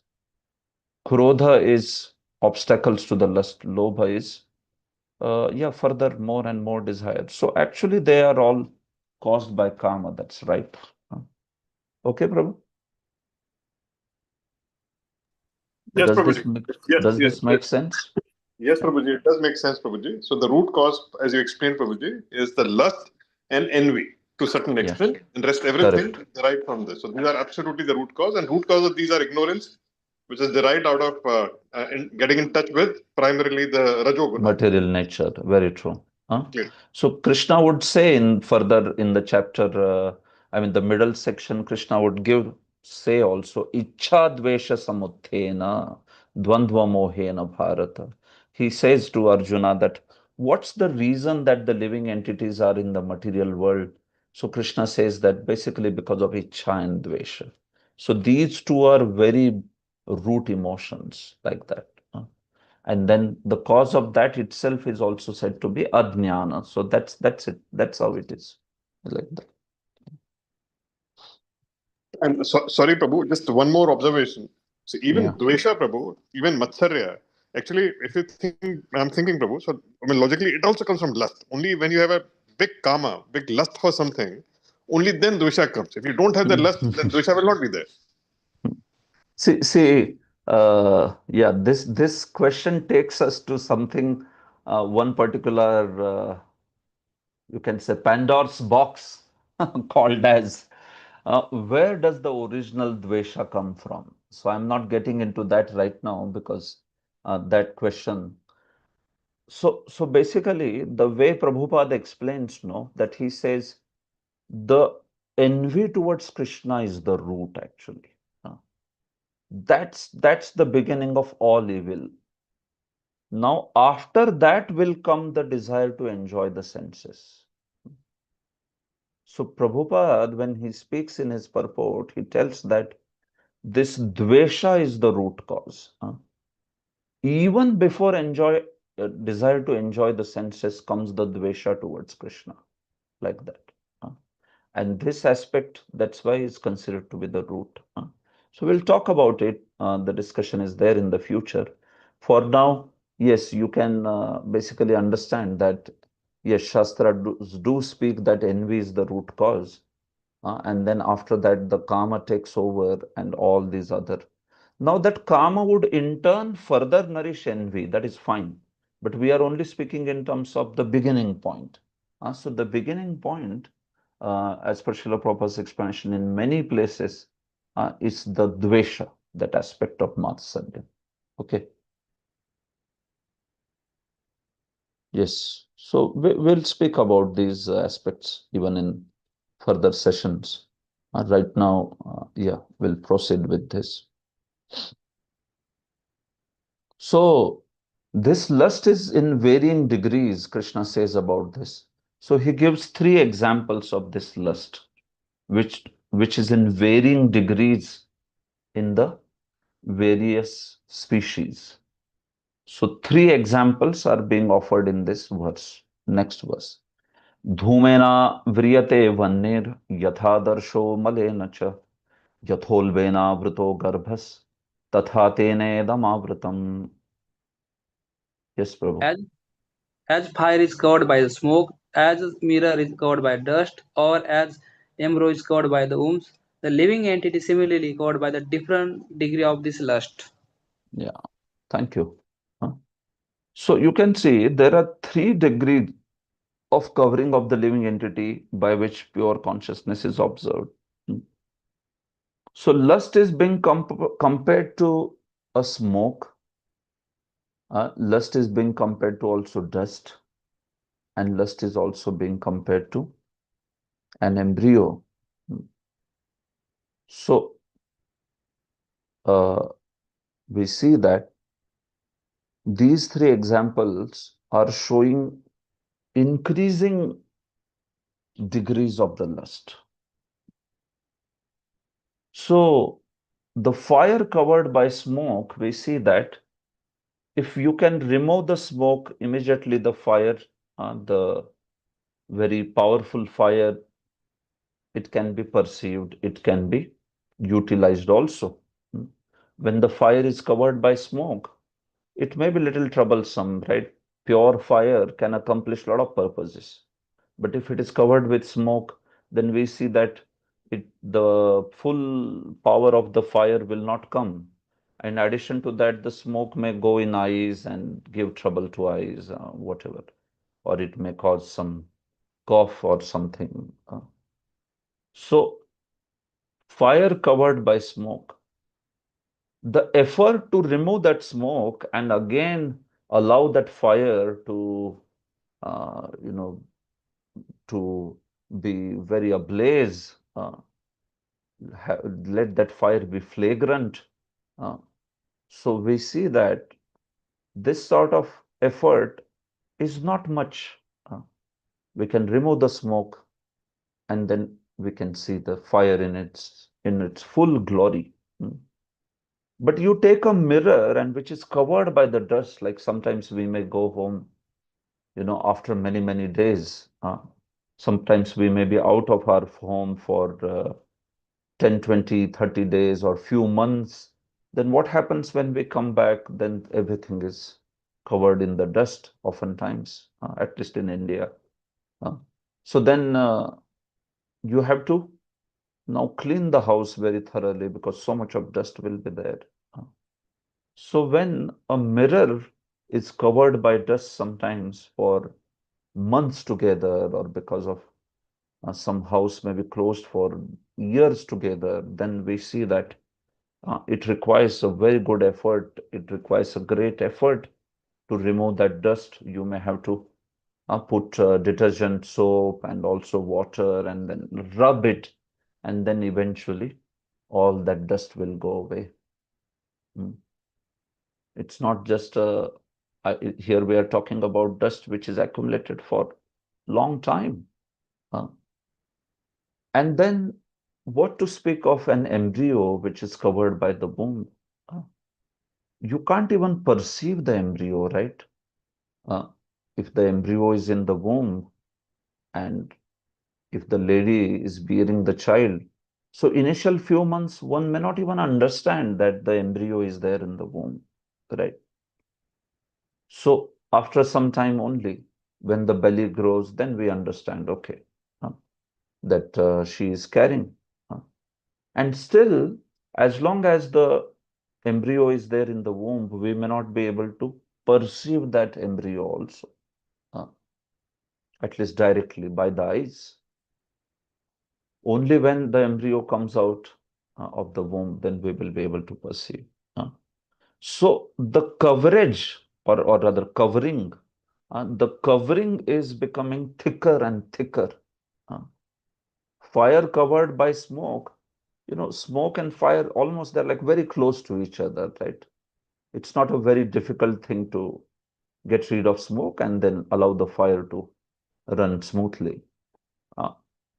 Krodha is obstacles to the lust. Lobha is, yeah, further more and more desire. So actually, they are all caused by karma. That's right. Okay, Prabhu. Yes, Does Prabhuji. this make, Yes, does yes, this make yes. sense? Yes, Prabhuji. It does make sense, Prabhuji. So the root cause, as you explained, Prabhuji, is the lust and envy to a certain Yeah, extent, and rest everything correct. derived from this. So these are absolutely the root cause, and root cause of these are ignorance, which is derived out of getting in touch with primarily the Rajoguna. Material nature, very true. Clear. So Krishna would say in further in the chapter, I mean the middle section, Krishna would say also, Ichha dvesha samuthena dvandva mohena bharata. He says to Arjuna that what's the reason that the living entities are in the material world? So Krishna says that basically because of Ichha and dvesha. So these two are very root emotions like that. And then the cause of that itself is also said to be ajnana. So that's it. That's how it is. Like that. And sorry, Prabhu, just one more observation. So even Yeah. Dvesha, Prabhu, even Matsarya, actually, if you think, I'm thinking, Prabhu, so I mean, logically, it also comes from lust. Only when you have a big kama, big lust for something, only then Dvesha comes. If you don't have the lust, then Dvesha will not be there. See, yeah, this question takes us to something, one particular, you can say, Pandora's box, called as, where does the original dvesha come from? So I'm not getting into that right now, because that question. So basically, the way Prabhupada explains, no, that he says the envy towards Krishna is the root actually. That's the beginning of all evil. Now, after that will come the desire to enjoy the senses. So Prabhupada, when he speaks in his purport, he tells that this dvesha is the root cause. Even before desire to enjoy the senses comes the dvesha towards Krishna, like that. And this aspect, that's why is considered to be the root. So we'll talk about it. The discussion is there in the future. For now, yes, you can basically understand that, yes, Shastra do speak that envy is the root cause. And then after that, the karma takes over and all these other. Now that karma would in turn further nourish envy, that is fine. But we are only speaking in terms of the beginning point. So the beginning point, as per Srila Prabhupada's explanation in many places, is the dvesha, that aspect of Matsarya. Okay. Yes. So we'll speak about these aspects even in further sessions. Right now, yeah, we'll proceed with this. So This lust is in varying degrees, Krishna says about this. So he gives three examples of this lust, which is in varying degrees in the various species. So three examples are being offered in this verse. Next verse. Dhumena vriyate vannir yathadarsho malena cha yatholvena vrito garbhas tatha tene damavritam. Yes, Prabhu. As fire is covered by the smoke, as a mirror is covered by dust, or as embryo is covered by the wombs, the living entity similarly covered by the different degree of this lust. Yeah, thank you. So you can see there are 3 degrees of covering of the living entity by which pure consciousness is observed. So lust is being compared to a smoke. Lust is being compared to also dust, and lust is also being compared to an embryo. So we see that these 3 examples are showing increasing degrees of the lust. So the fire covered by smoke, we see that if you can remove the smoke, immediately the fire, the very powerful fire, it can be perceived, it can be utilized also. When the fire is covered by smoke, it may be little troublesome, right? Pure fire can accomplish a lot of purposes. But if it is covered with smoke, then we see that the full power of the fire will not come. In addition to that, the smoke may go in eyes and give trouble to eyes, whatever, or it may cause some cough or something. So, fire covered by smoke. The effort to remove that smoke and again allow that fire to, you know, to be very ablaze, let that fire be flagrant. So we see that this sort of effort is not much. We can remove the smoke and then we can see the fire in its full glory. But you take a mirror and which is covered by the dust, like sometimes we may go home, after many, many days. Sometimes we may be out of our home for 10, 20, 30 days or few months. Then what happens when we come back? Then everything is covered in the dust, oftentimes, at least in India. So then you have to now clean the house very thoroughly because so much of dust will be there. So when a mirror is covered by dust sometimes for months together, or because of some house may be closed for years together, then we see that it requires a very good effort. It requires a great effort to remove that dust. You may have to put detergent, soap, and also water, and then rub it, and then eventually all that dust will go away. It's not just here we are talking about dust which is accumulated for long time. And then what to speak of an embryo which is covered by the womb? You can't even perceive the embryo, right? If the embryo is in the womb and if the lady is bearing the child, so initial few months, one may not even understand that the embryo is there in the womb, right? So after some time only, when the belly grows, then we understand, okay, that she is carrying. And still, as long as the embryo is there in the womb, we may not be able to perceive that embryo also, at least directly by the eyes. Only when the embryo comes out of the womb, then we will be able to perceive. So the coverage, or rather covering, the covering is becoming thicker and thicker. Fire covered by smoke, smoke and fire almost they're like very close to each other, right? It's not a very difficult thing to get rid of smoke and then allow the fire to run smoothly.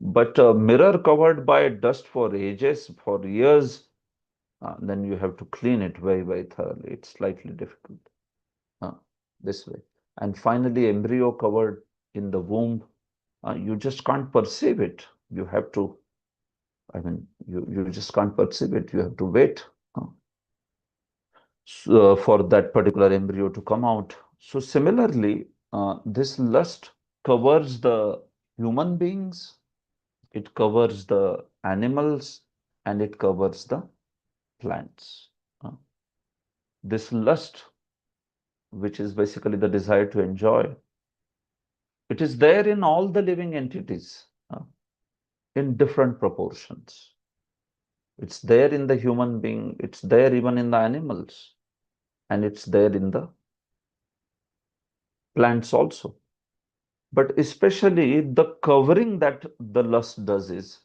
But a mirror covered by dust for ages, for years, then you have to clean it very, very thoroughly. It's slightly difficult this way. And finally, embryo covered in the womb, you just can't perceive it. You have to, you just can't perceive it. You have to wait for that particular embryo to come out. So similarly, this lust covers the human beings, it covers the animals, and it covers the plants. This lust, which is basically the desire to enjoy, it is there in all the living entities in different proportions. It's there in the human being, it's there even in the animals, and it's there in the plants also. But especially the covering that the lust does is,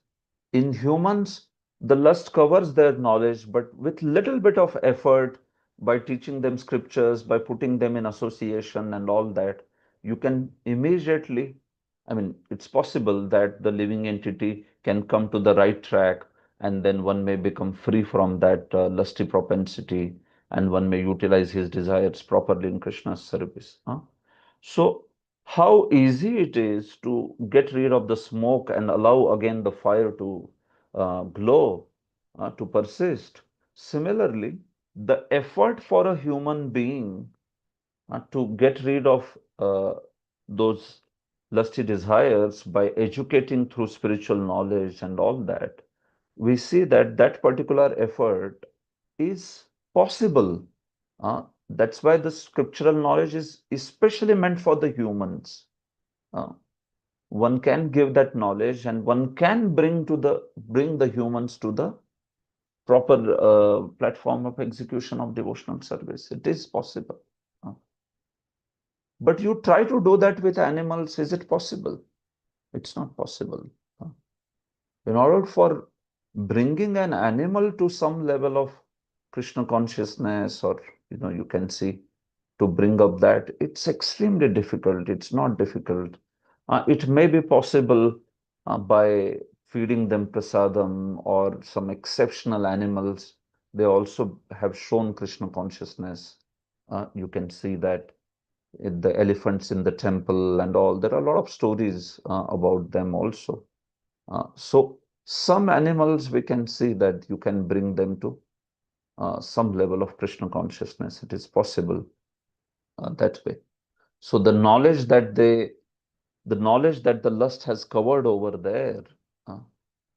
in humans, the lust covers their knowledge, but with little bit of effort, by teaching them scriptures, by putting them in association and all that, you can immediately, it's possible that the living entity can come to the right track, and then one may become free from that lusty propensity, and one may utilize his desires properly in Krishna's service. So how easy it is to get rid of the smoke and allow again the fire to glow, to persist. Similarly, the effort for a human being to get rid of those lusty desires by educating through spiritual knowledge and all that, we see that that particular effort is possible. That's why the scriptural knowledge is especially meant for the humans. One can give that knowledge, and one can bring the humans to the proper platform of execution of devotional service. It is possible. But you try to do that with animals, is it possible? It's not possible. In order for bringing an animal to some level of Krishna consciousness, or you can see, to bring up that, it's extremely difficult. It's not difficult. It may be possible by feeding them prasadam or some exceptional animals. They also have shown Krishna consciousness. You can see that the elephants in the temple and all, there are a lot of stories about them also. So some animals, we can see that you can bring them to some level of Krishna consciousness. It is possible that way. So the knowledge that the lust has covered over there,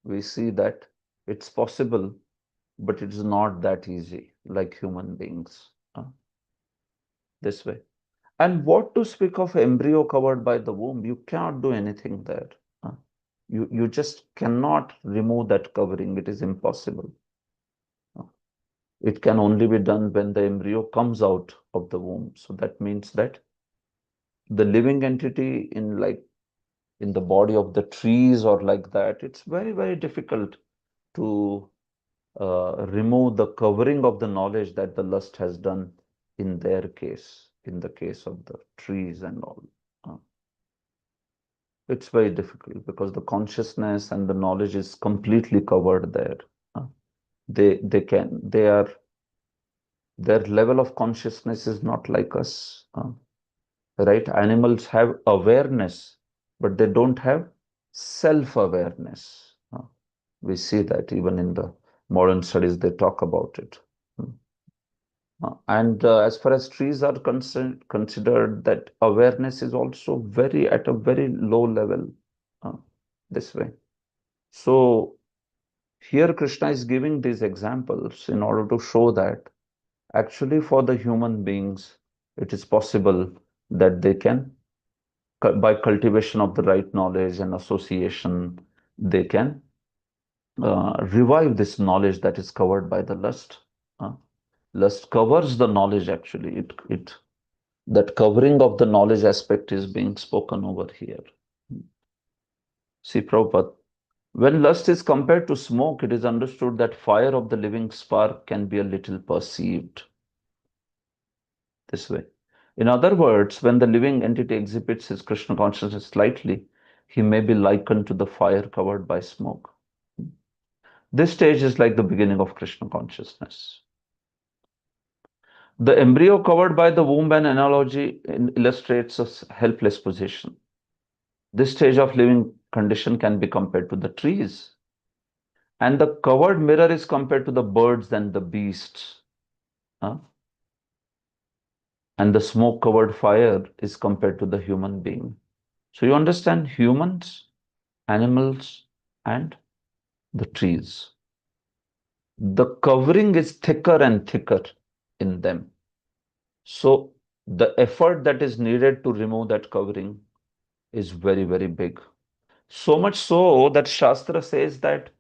we see that it's possible, but it is not that easy like human beings this way. And what to speak of embryo covered by the womb? You cannot do anything there. You just cannot remove that covering. It is impossible. It can only be done when the embryo comes out of the womb. So that means that the living entity in the body of the trees or like that, it's very, very difficult to remove the covering of the knowledge that the lust has done in their case, in the case of the trees and all. It's very difficult because the consciousness and the knowledge is completely covered there. Their level of consciousness is not like us. Right? Animals have awareness, but they don't have self-awareness. We see that even in the modern studies, they talk about it. And as far as trees are considered, that awareness is also at a very low level this way. So here Krishna is giving these examples in order to show that actually for the human beings, it is possible that they can, by cultivation of the right knowledge and association, they can revive this knowledge that is covered by the lust. Lust covers the knowledge actually. That covering of the knowledge aspect is being spoken over here. See, Prabhupada, when lust is compared to smoke, it is understood that fire of the living spark can be a little perceived this way. In other words, when the living entity exhibits his Krishna consciousness slightly, he may be likened to the fire covered by smoke. This stage is like the beginning of Krishna consciousness. The embryo covered by the womb and analogy illustrates a helpless position. This stage of living condition can be compared to the trees. And the covered mirror is compared to the birds and the beasts. And the smoke-covered fire is compared to the human being. So you understand humans, animals, and the trees. The covering is thicker and thicker in them. So the effort that is needed to remove that covering is very, very big. So much so that Shastra says that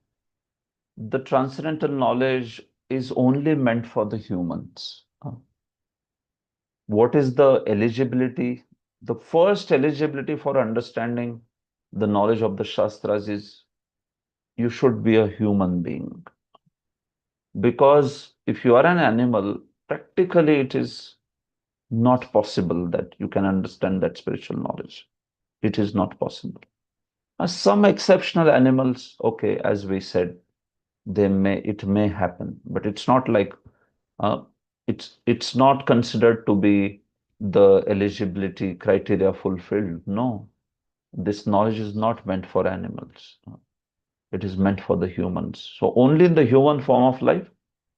the transcendental knowledge is only meant for the humans. What is the eligibility? The first eligibility for understanding the knowledge of the Shastras is you should be a human being. Because if you are an animal, practically it is not possible that you can understand that spiritual knowledge. It is not possible. Some exceptional animals, okay, as we said, it may happen, but it's not like uh, it's not considered to be the eligibility criteria fulfilled. No, this knowledge is not meant for animals. It is meant for the humans. So only in the human form of life,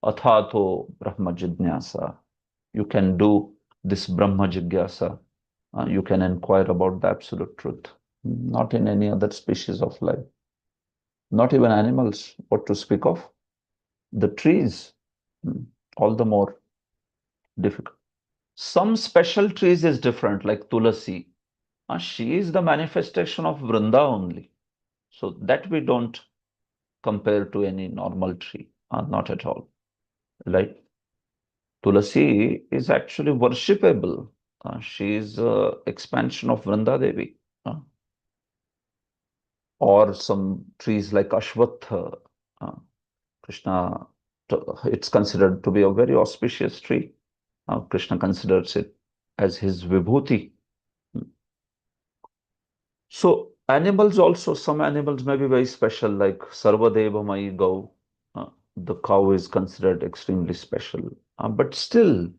athato brahma jignasa, you can do this brahma jigyasa. You can inquire about the absolute truth. Not in any other species of life. Not even animals, what to speak of the trees. All the more difficult. Some special trees is different, like Tulasi. She is the manifestation of Vrinda only. So that we don't compare to any normal tree. Not at all. Right? Tulasi is actually worshipable. She is expansion of Vrinda Devi. Or some trees like Ashwatha. Krishna, it's considered to be a very auspicious tree. Krishna considers it as his vibhuti. So animals also, some animals may be very special, like Sarvadeva Mai Gau. The cow is considered extremely special. But still,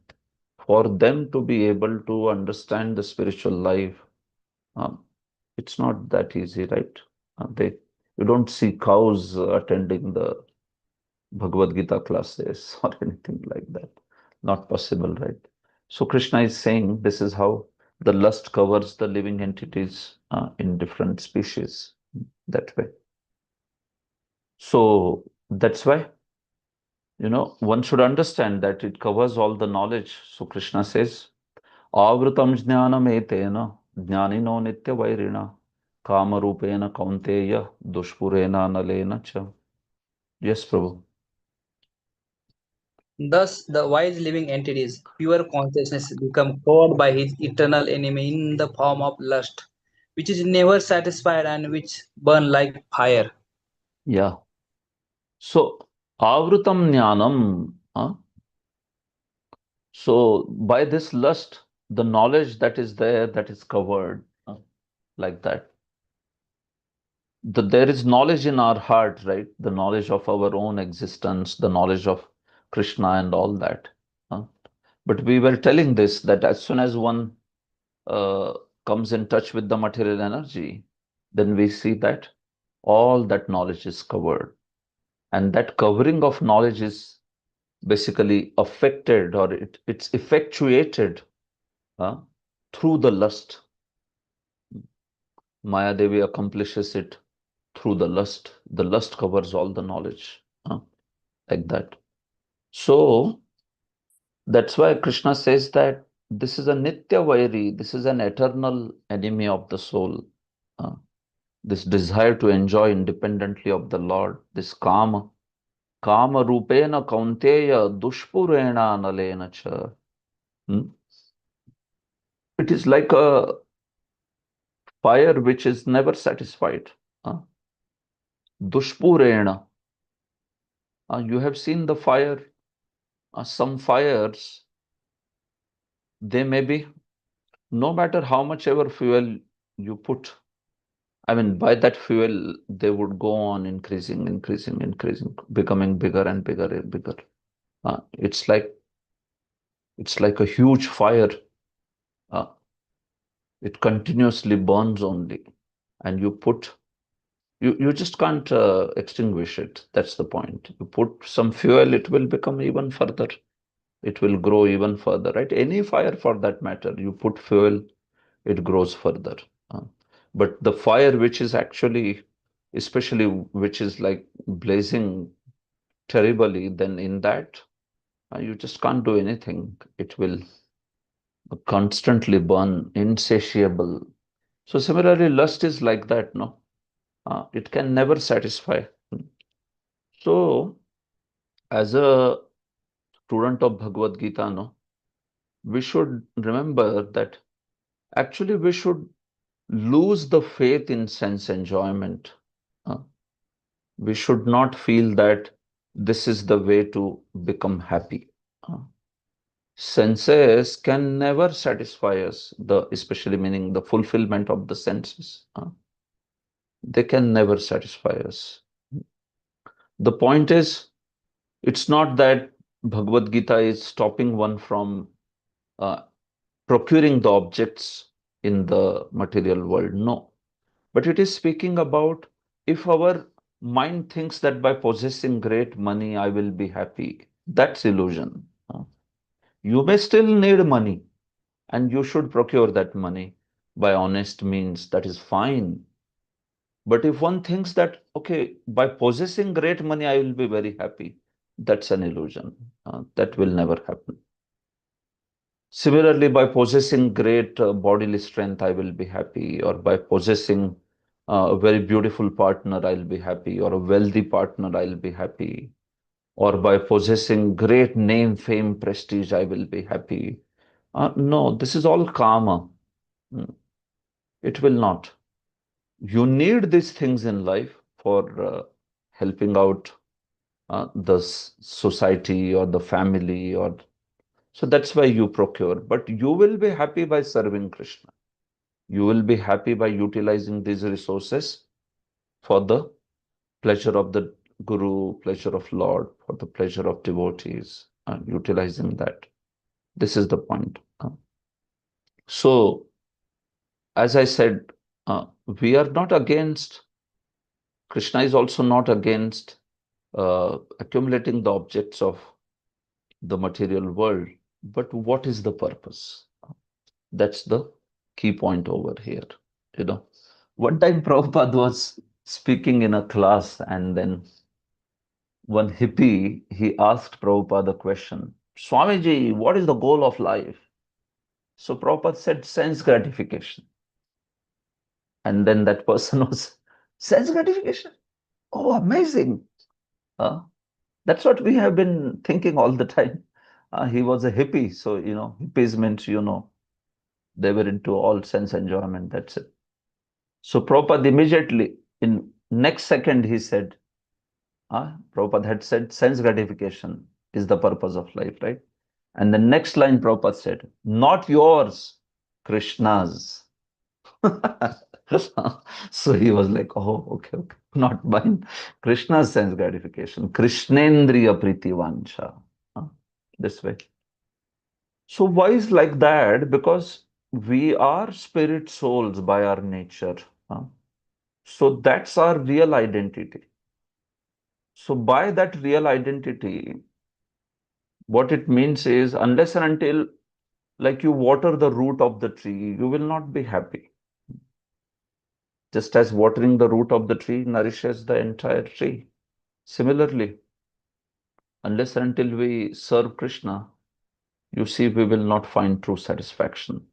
for them to be able to understand the spiritual life, it's not that easy, right? You don't see cows attending the Bhagavad Gita classes or anything like that. Not possible, right? So Krishna is saying this is how the lust covers the living entities in different species that way. So that's why, one should understand that it covers all the knowledge. So Krishna says, Avrutam jnanam etena jnanino nitya vairina kama rupena kaunteya dushpurena nalena cha. Yes, Prabhu. Thus, the wise living entities, pure consciousness, become covered by his eternal enemy in the form of lust, which is never satisfied and which burn like fire. Yeah. So, avrutam jnanam. So, by this lust, the knowledge that is there, that is covered like that. There is knowledge in our heart, right? The knowledge of our own existence, the knowledge of Krishna and all that. But we were telling this that as soon as one comes in touch with the material energy, then we see that all that knowledge is covered. And that covering of knowledge is basically affected, or it's effectuated through the lust. Maya Devi accomplishes it through the lust. The lust covers all the knowledge, like that. So that's why Krishna says that this is a Nitya Vairi, this is an eternal enemy of the soul. This desire to enjoy independently of the Lord, this kama rupena kaunteya dushpurena nalena cha. It is like a fire which is never satisfied. Dushpurena. You have seen the fire. Some fires, they may be no matter how much ever fuel you put, I mean, by that fuel, they would go on increasing, increasing, increasing, becoming bigger and bigger and bigger. It's like a huge fire. Uh, it continuously burns only, and you just can't extinguish it. That's the point. You put some fuel, it will become even further. It will grow even further, right? Any fire for that matter, you put fuel, it grows further. Uh, but the fire which is actually, especially which is like blazing terribly, then in that, you just can't do anything. It will constantly burn, insatiable. So similarly, lust is like that, no? It can never satisfy. So, as a student of Bhagavad Gita, no, we should remember that actually we should lose the faith in sense enjoyment. Uh, we should not feel that this is the way to become happy. Uh, senses can never satisfy us, especially meaning the fulfillment of the senses. They can never satisfy us. The point is, it's not that Bhagavad Gita is stopping one from uh, procuring the objects in the material world. No. But it is speaking about if our mind thinks that by possessing great money, I will be happy. That's illusion. You may still need money and you should procure that money by honest means. That is fine. But if one thinks that, okay, by possessing great money, I will be very happy, that's an illusion. That will never happen. Similarly, by possessing great bodily strength, I will be happy, or by possessing a very beautiful partner, I'll be happy, or a wealthy partner, I'll be happy, or by possessing great name, fame, prestige, I will be happy. No, this is all karma. Mm, It will not. You need these things in life for helping out the society or the family, or so that's why you procure. But you will be happy by serving Krishna. You will be happy by utilizing these resources for the pleasure of the Guru, pleasure of Lord, for the pleasure of devotees, and utilizing that. This is the point. So, as I said, we are not against, Krishna is also not against accumulating the objects of the material world. But what is the purpose? That's the key point over here. You know, one time Prabhupada was speaking in a class, and then one hippie, he asked Prabhupada a question, Swamiji, what is the goal of life? So Prabhupada said, sense gratification. And then that person was, sense gratification? Oh, amazing. Uh, that's what we have been thinking all the time. He was a hippie. So, hippies meant, they were into all sense enjoyment. That's it. So Prabhupada immediately, in next second, he said, Prabhupada had said, sense gratification is the purpose of life, right? And the next line Prabhupada said, not yours, Krishna's. So he was like, oh, okay, okay. Not mine. Krishna's sense gratification. Krishnendriya priti vancha. This way. So why is like that? Because we are spirit souls by our nature. So that's our real identity. So by that real identity, what it means is unless and until like you water the root of the tree, you will not be happy. Just as watering the root of the tree nourishes the entire tree. Similarly, unless and until we serve Krishna, you see, we will not find true satisfaction.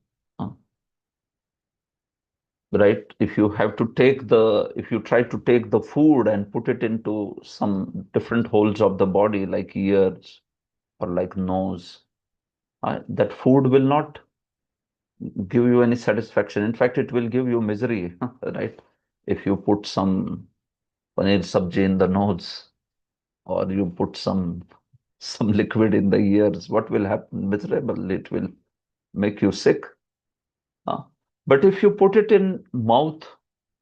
Right? If you try to take the food and put it into some different holes of the body, like ears or like nose, that food will not give you any satisfaction. In fact, it will give you misery, right? If you put some paneer sabji in the nose, or you put some liquid in the ears, what will happen? Miserable. It will make you sick. But if you put it in mouth,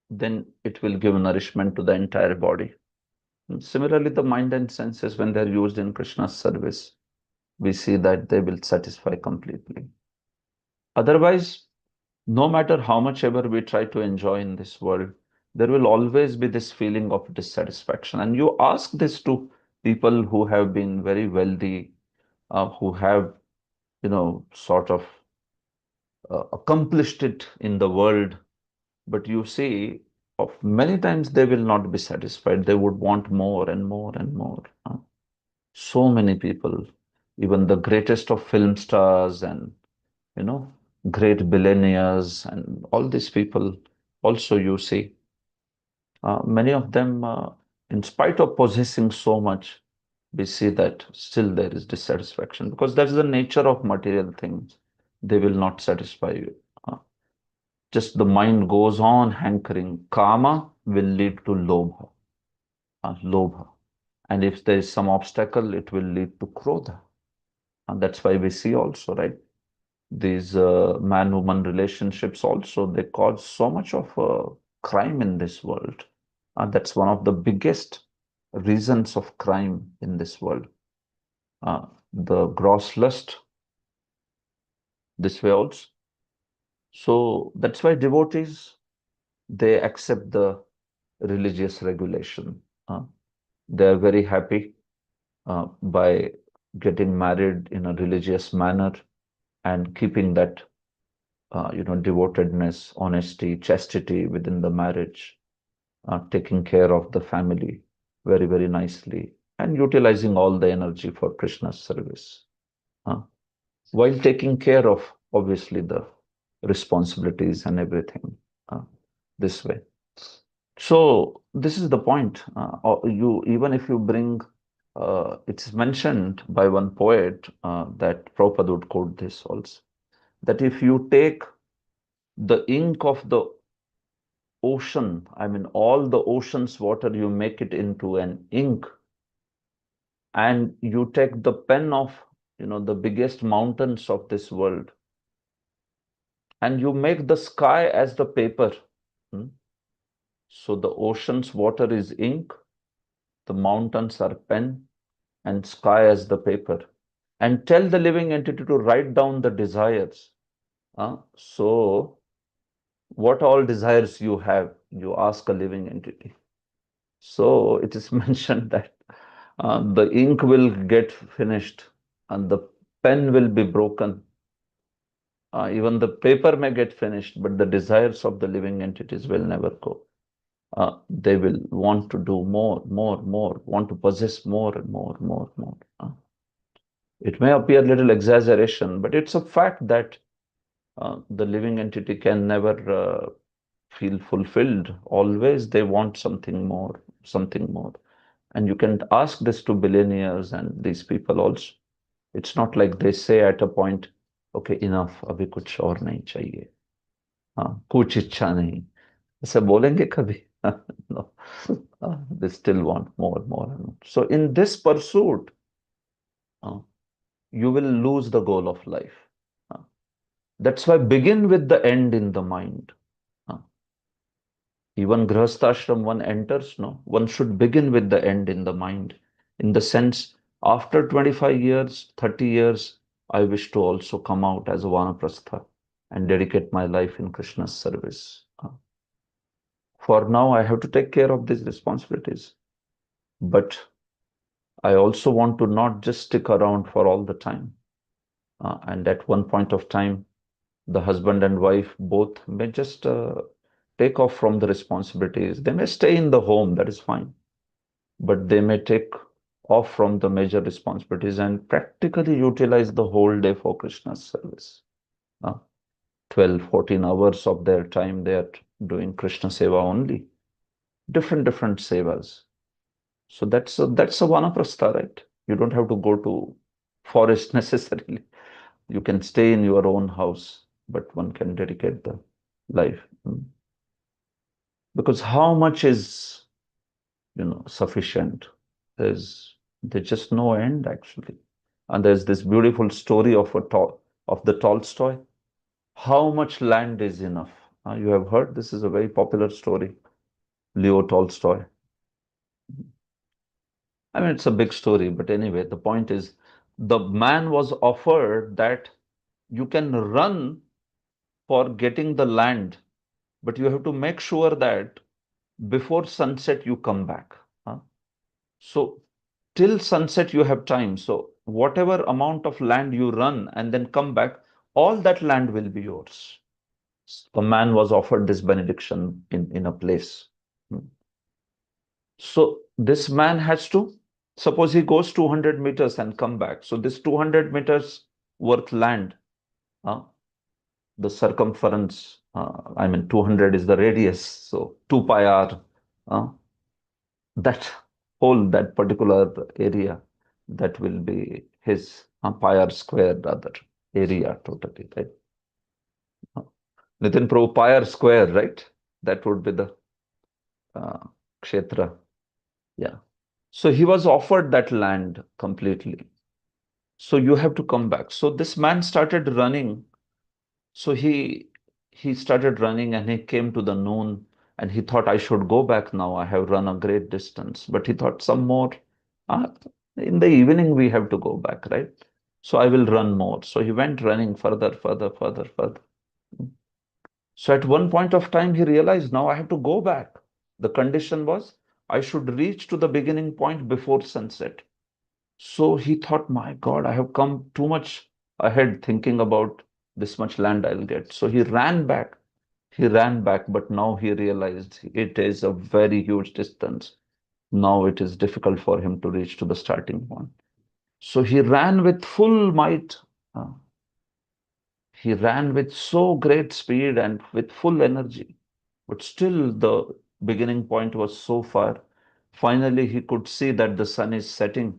then it will give nourishment to the entire body. And similarly, the mind and senses, when they're used in Krishna's service, we see that they will satisfy completely. Otherwise, no matter how much ever we try to enjoy in this world, there will always be this feeling of dissatisfaction. And you ask this to people who have been very wealthy, who have, sort of accomplished it in the world. But you see, of many times they will not be satisfied. They would want more and more and more. So many people, even the greatest of film stars and, you know, great billionaires and all these people, also you see, many of them, in spite of possessing so much, we see that still there is dissatisfaction because that's the nature of material things. They will not satisfy you. Just the mind goes on hankering. Kama will lead to lobha. Lobha. And if there is some obstacle, it will lead to krodha. And that's why we see also, right? These man-woman relationships also, they cause so much of crime in this world. And that's one of the biggest reasons of crime in this world. The gross lust, this way also. So that's why devotees, they accept the religious regulation. They are very happy by getting married in a religious manner and keeping that, devotedness, honesty, chastity within the marriage, taking care of the family very, very nicely, and utilizing all the energy for Krishna's service, while taking care of, obviously, the responsibilities and everything this way. So this is the point. You even if you bring, it's mentioned by one poet that Prabhupada would quote this also, that if you take the ink of the ocean, I mean all the ocean's water, you make it into an ink, and you take the pen of, the biggest mountains of this world, and you make the sky as the paper. So the ocean's water is ink, the mountains are pen, and sky as the paper, and tell the living entity to write down the desires. So what all desires you have, you ask a living entity. So it is mentioned that the ink will get finished and the pen will be broken. Even the paper may get finished, but the desires of the living entities will never go. They will want to do more, want to possess more and more. It may appear a little exaggeration, but it's a fact that the living entity can never feel fulfilled. Always they want something more, something more. And you can ask this to billionaires and these people also. It's not like they say at a point, okay, enough, abhi kuch aur nahi chahiye. Kuch ichha nahi. ऐसे बोलेंगे कभी? No. They still want more and more. So in this pursuit, you will lose the goal of life. That's why begin with the end in the mind. Even Grihasthashram one enters, no, one should begin with the end in the mind. In the sense, after 25 years, 30 years, I wish to also come out as a Vanaprastha and dedicate my life in Krishna's service. For now, I have to take care of these responsibilities. But I also want to not just stick around for all the time. And at one point of time, the husband and wife both may just take off from the responsibilities. They may stay in the home, that is fine. But they may take off from the major responsibilities and practically utilize the whole day for Krishna's service. 12, 14 hours of their time they are doing Krishna Seva only. Different sevas. So that's a Vanaprastha, right? You don't have to go to forest necessarily. You can stay in your own house, but one can dedicate the life. Because how much is, sufficient? There's just no end, actually. And there's this beautiful story of the Tolstoy. How much land is enough? You have heard, this is a very popular story, Leo Tolstoy. I mean, it's a big story, but anyway, the point is the man was offered that you can run for getting the land, but you have to make sure that before sunset you come back. So till sunset you have time. So whatever amount of land you run and then come back, all that land will be yours. A man was offered this benediction in a place. So this man has to, suppose he goes 200 meters and come back. So this 200 meters worth land, the circumference, I mean 200 is the radius, so 2 pi r, that that particular area, that will be his pi r square rather, area totally, right? Nitin Prabhu, pi r square, right? That would be the kshetra. Yeah. So he was offered that land completely. So you have to come back. So this man started running. So he started running and he came to the noon and he thought, I should go back now. I have run a great distance. But he thought some more. Uh, in the evening we have to go back, right? So I will run more. So he went running further, further, further, further. So at one point of time, he realized now I have to go back. The condition was I should reach to the beginning point before sunset. So he thought, my God, I have come too much ahead thinking about this much land I'll get. So he ran back. He ran back, but now he realized it is a very huge distance. Now it is difficult for him to reach to the starting point. So he ran with full might. uh, He ran with so great speed and with full energy, but still the beginning point was so far. Finally, he could see that the sun is setting.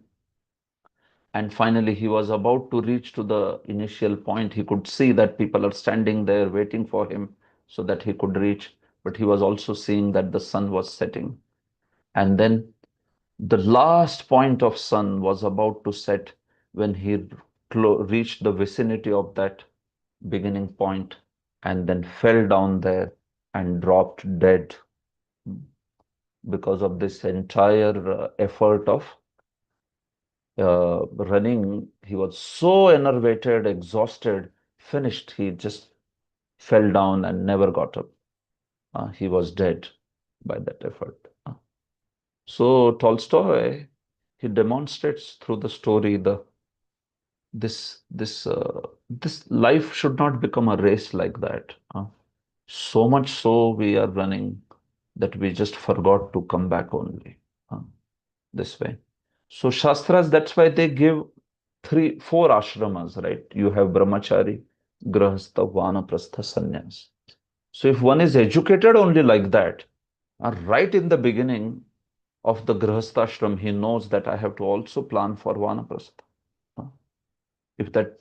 And finally, he was about to reach to the initial point. He could see that people are standing there waiting for him so that he could reach. But he was also seeing that the sun was setting. And then the last point of sun was about to set when he reached the vicinity of that beginning point and then fell down there and dropped dead because of this entire effort of running. He was so enervated, exhausted, finished. He just fell down and never got up. He was dead by that effort. So Tolstoy, he demonstrates through the story this life should not become a race like that. So much so we are running that we just forgot to come back only this way. So Shastras, that's why they give four ashramas, right? You have brahmachari, grahastha, vanaprastha, sannyas. So if one is educated only like that, right in the beginning of the grahastha ashram, he knows that I have to also plan for vanaprastha. If that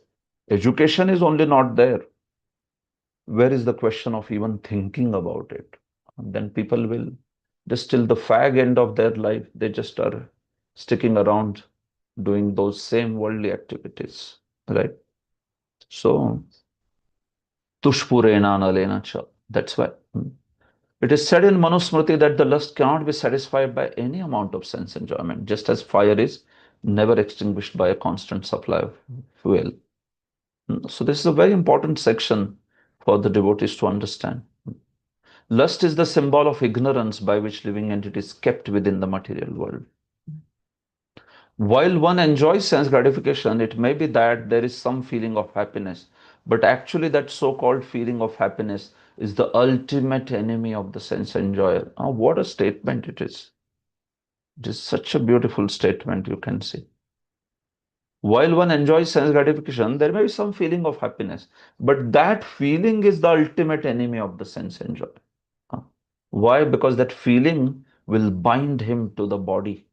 education is only not there, where is the question of even thinking about it? And then people will just till the fag end of their life, they just are sticking around doing those same worldly activities, right? So, tushpurena nalena cha. That's why it is said in Manusmriti that the lust cannot be satisfied by any amount of sense enjoyment, just as fire is never extinguished by a constant supply of fuel. So this is a very important section for the devotees to understand. Lust is the symbol of ignorance by which living entities kept within the material world. While one enjoys sense gratification, it may be that there is some feeling of happiness, but actually that so-called feeling of happiness is the ultimate enemy of the sense enjoyer. Oh, what a statement it is. It is such a beautiful statement, you can see. While one enjoys sense gratification, there may be some feeling of happiness, but that feeling is the ultimate enemy of the sense enjoyer. Why? Because that feeling will bind him to the body,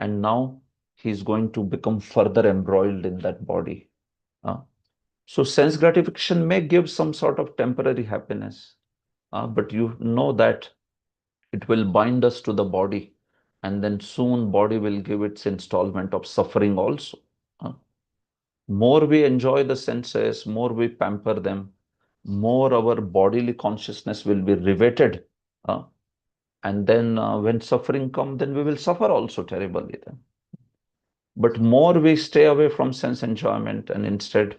and now he's going to become further embroiled in that body. So sense gratification may give some sort of temporary happiness, but you know that it will bind us to the body, and then soon body will give its installment of suffering also. More we enjoy the senses, more we pamper them, more our bodily consciousness will be riveted. And then when suffering comes, then we will suffer also terribly then. But more we stay away from sense enjoyment and instead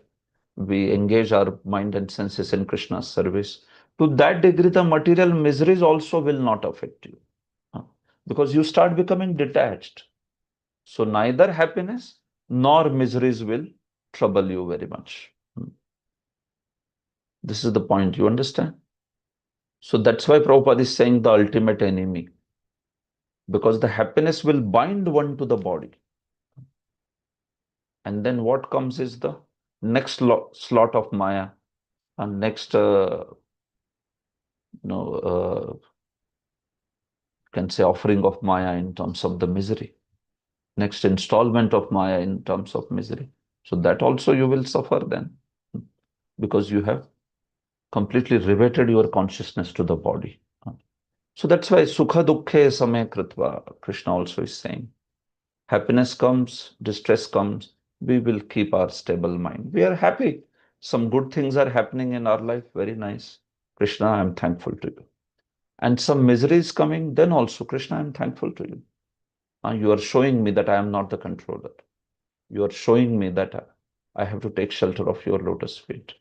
we engage our mind and senses in Krishna's service, to that degree, the material miseries also will not affect you. Because you start becoming detached. So neither happiness nor miseries will trouble you very much. This is the point, you understand? So that's why Prabhupada is saying the ultimate enemy. Because the happiness will bind one to the body. And then what comes is the next slot of Maya, and next, can say offering of Maya in terms of the misery. Next installment of Maya in terms of misery. So that also you will suffer then, because you have completely riveted your consciousness to the body. So that's why Sukha Dukkhe Same Kritva, Krishna also is saying, happiness comes, distress comes, we will keep our stable mind. We are happy. Some good things are happening in our life, very nice. Krishna, I'm thankful to you. And some misery is coming, then also, Krishna, I'm thankful to you. You are showing me that I am not the controller. You are showing me that I have to take shelter of your lotus feet.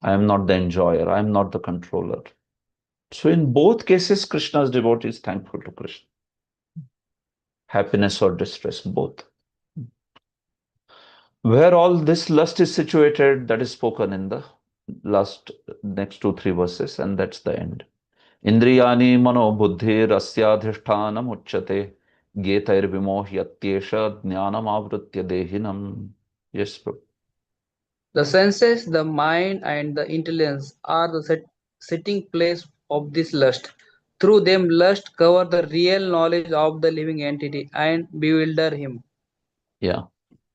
I am not the enjoyer. I am not the controller. So in both cases, Krishna's devotee is thankful to Krishna. Happiness or distress, both. Where all this lust is situated, that is spoken in the next 2-3 verses, and that's the end. Indriyani mano buddhir asyadhishtanam uchyate getair vimohyatyesha jnanam avritya dehinam. Yes, Prabhu. The senses, the mind, and the intelligence are the sitting place of this lust. Through them, lust cover the real knowledge of the living entity and bewilder him. Yeah.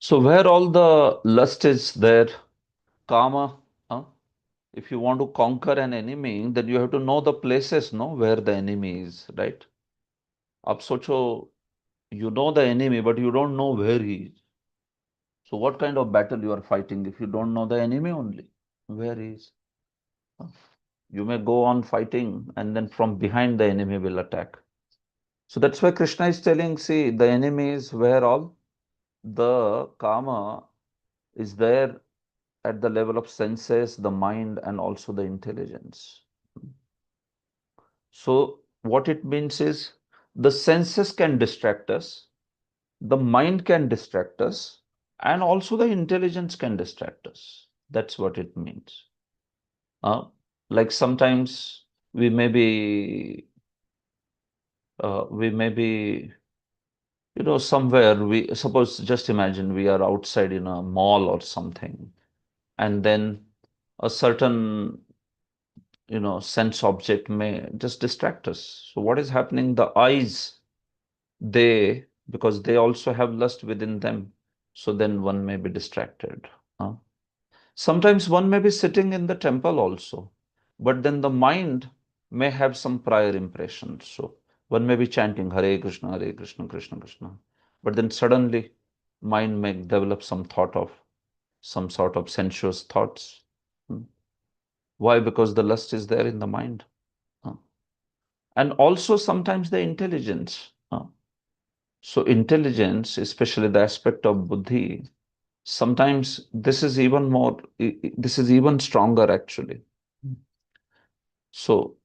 So where all the lust is there, kama, if you want to conquer an enemy, then you have to know the places, no, where the enemy is, right? Ab socho, you know the enemy, but you don't know where he is. So what kind of battle you are fighting if you don't know the enemy only? Where he is? You may go on fighting and then from behind the enemy will attack. So that's why Krishna is telling, see, the enemy is where all the kama is there at the level of senses, the mind, and also the intelligence. So what it means is the senses can distract us, the mind can distract us, and also the intelligence can distract us. That's what it means. Like sometimes we may be, somewhere, we suppose, just imagine we are outside in a mall or something, and then a certain sense object may just distract us. So what is happening? The eyes, because they also have lust within them, so then one may be distracted. Sometimes one may be sitting in the temple also, but then the mind may have some prior impressions. So one may be chanting Hare Krishna, Krishna Krishna, but then suddenly mind may develop some thought of some sort of sensuous thoughts. Why? Because the lust is there in the mind. And also sometimes the intelligence. So intelligence, especially the aspect of buddhi, sometimes this is even stronger actually. So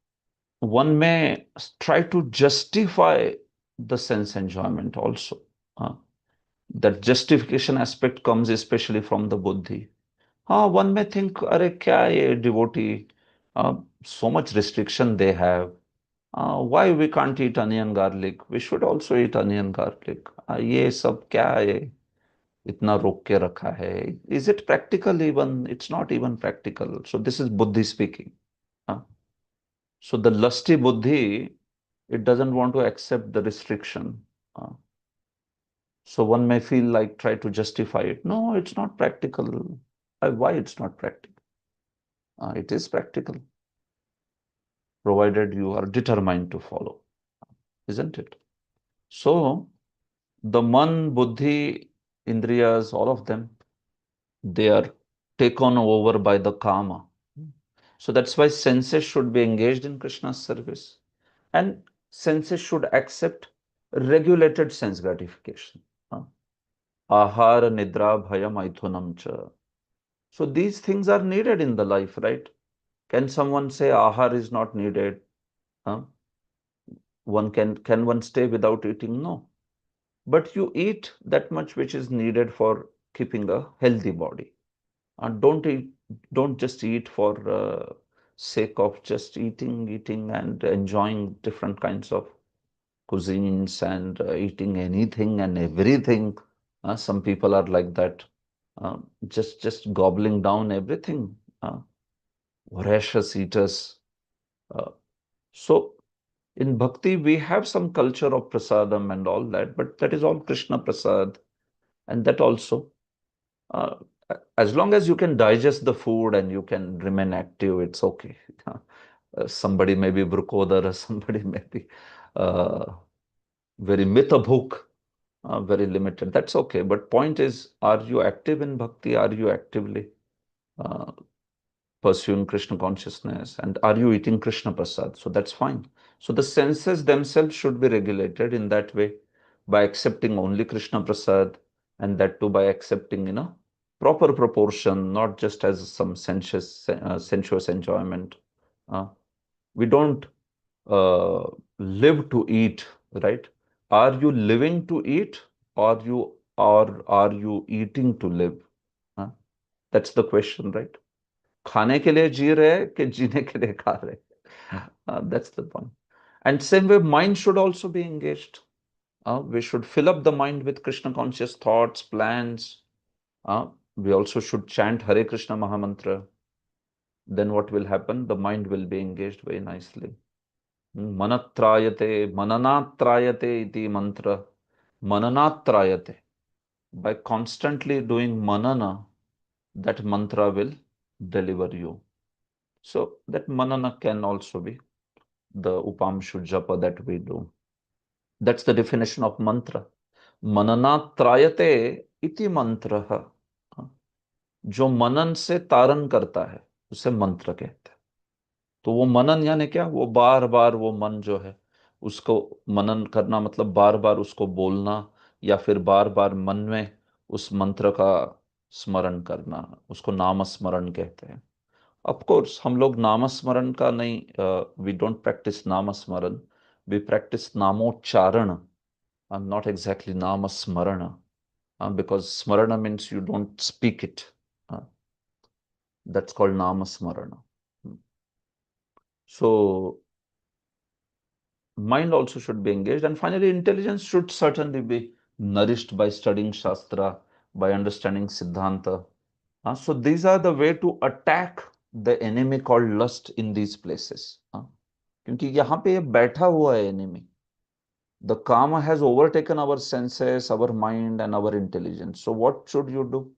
one may try to justify the sense enjoyment also. That justification aspect comes especially from the buddhi. One may think, Are kya ye devotee? So much restriction they have. Why we can't eat onion garlic? We should also eat onion garlic. ये सब क्या है? इतना रोक के रखा है. Is it practical even? It's not even practical. So this is buddhi speaking. So the lusty buddhi, it doesn't want to accept the restriction. So one may feel like try to justify it. No, it's not practical. Why it's not practical? It is practical, provided you are determined to follow, isn't it? So the man, buddhi, indriyas, all of them, they are taken over by the kama. So that's why senses should be engaged in Krishna's service. And senses should accept regulated sense gratification. Ahara, nidra, bhaya, maithunam cha. So these things are needed in the life, right? Can someone say ahar is not needed? Can one stay without eating? No. But you eat that much which is needed for keeping a healthy body. And don't just eat for sake of just eating and enjoying different kinds of cuisines and eating anything and everything. Some people are like that, just gobbling down everything. Voracious eaters. Uh, so in bhakti, we have some culture of prasadam and all that, but that is all Krishna prasad, and that also. Uh, as long as you can digest the food and you can remain active, it's okay. Somebody may be brukodar, somebody may be very mithabhuk, very limited. That's okay. But point is, are you active in bhakti? Are you actively uh, pursuing Krishna consciousness? And are you eating Krishna prasad? So that's fine. So the senses themselves should be regulated in that way by accepting only Krishna prasad, and that too by accepting, proper proportion, not just as some sensuous enjoyment. We don't live to eat, right? Are you living to eat, or are you eating to live? Huh? That's the question, right? खाने के लिए जी रहे कि जीने के लिए खा रहे? That's the point. And same way, mind should also be engaged. We should fill up the mind with Krishna conscious thoughts, plans. We also should chant Hare Krishna Mahamantra. Then what will happen? The mind will be engaged very nicely. Manatrayate, mananatrayate iti mantra. Mananatrayate. By constantly doing manana, that mantra will deliver you. So that manana can also be the upamshu japa that we do. That's the definition of mantra. Mananatrayate iti mantra. जो मनन से तारण करता है उसे मंत्र कहते हैं. तो वो मनन यानी क्या? वो बार बार वो मन जो है उसको मनन करना, मतलब बार बार उसको बोलना, या फिर बार बार मन में उस मंत्र का स्मरण करना, उसको नाम स्मरण कहते हैं. ऑफ कोर्स हम लोग नाम स्मरण का नहीं, वी डोंट प्रैक्टिस नाम स्मरण, वी प्रैक्टिस नामोच्चारण, नॉट एग्जैक्टली नाम स्मरण, बिकॉज स्मरण means you don't speak it. That's called Nama Smarana. So, mind also should be engaged. And finally, intelligence should certainly be nourished by studying Shastra, by understanding Siddhanta. So, these are the way to attack the enemy called lust in these places. क्योंकि यहाँ पे ये बैठा हुआ है enemy. The Kama has overtaken our senses, our mind, and our intelligence. So, what should you do?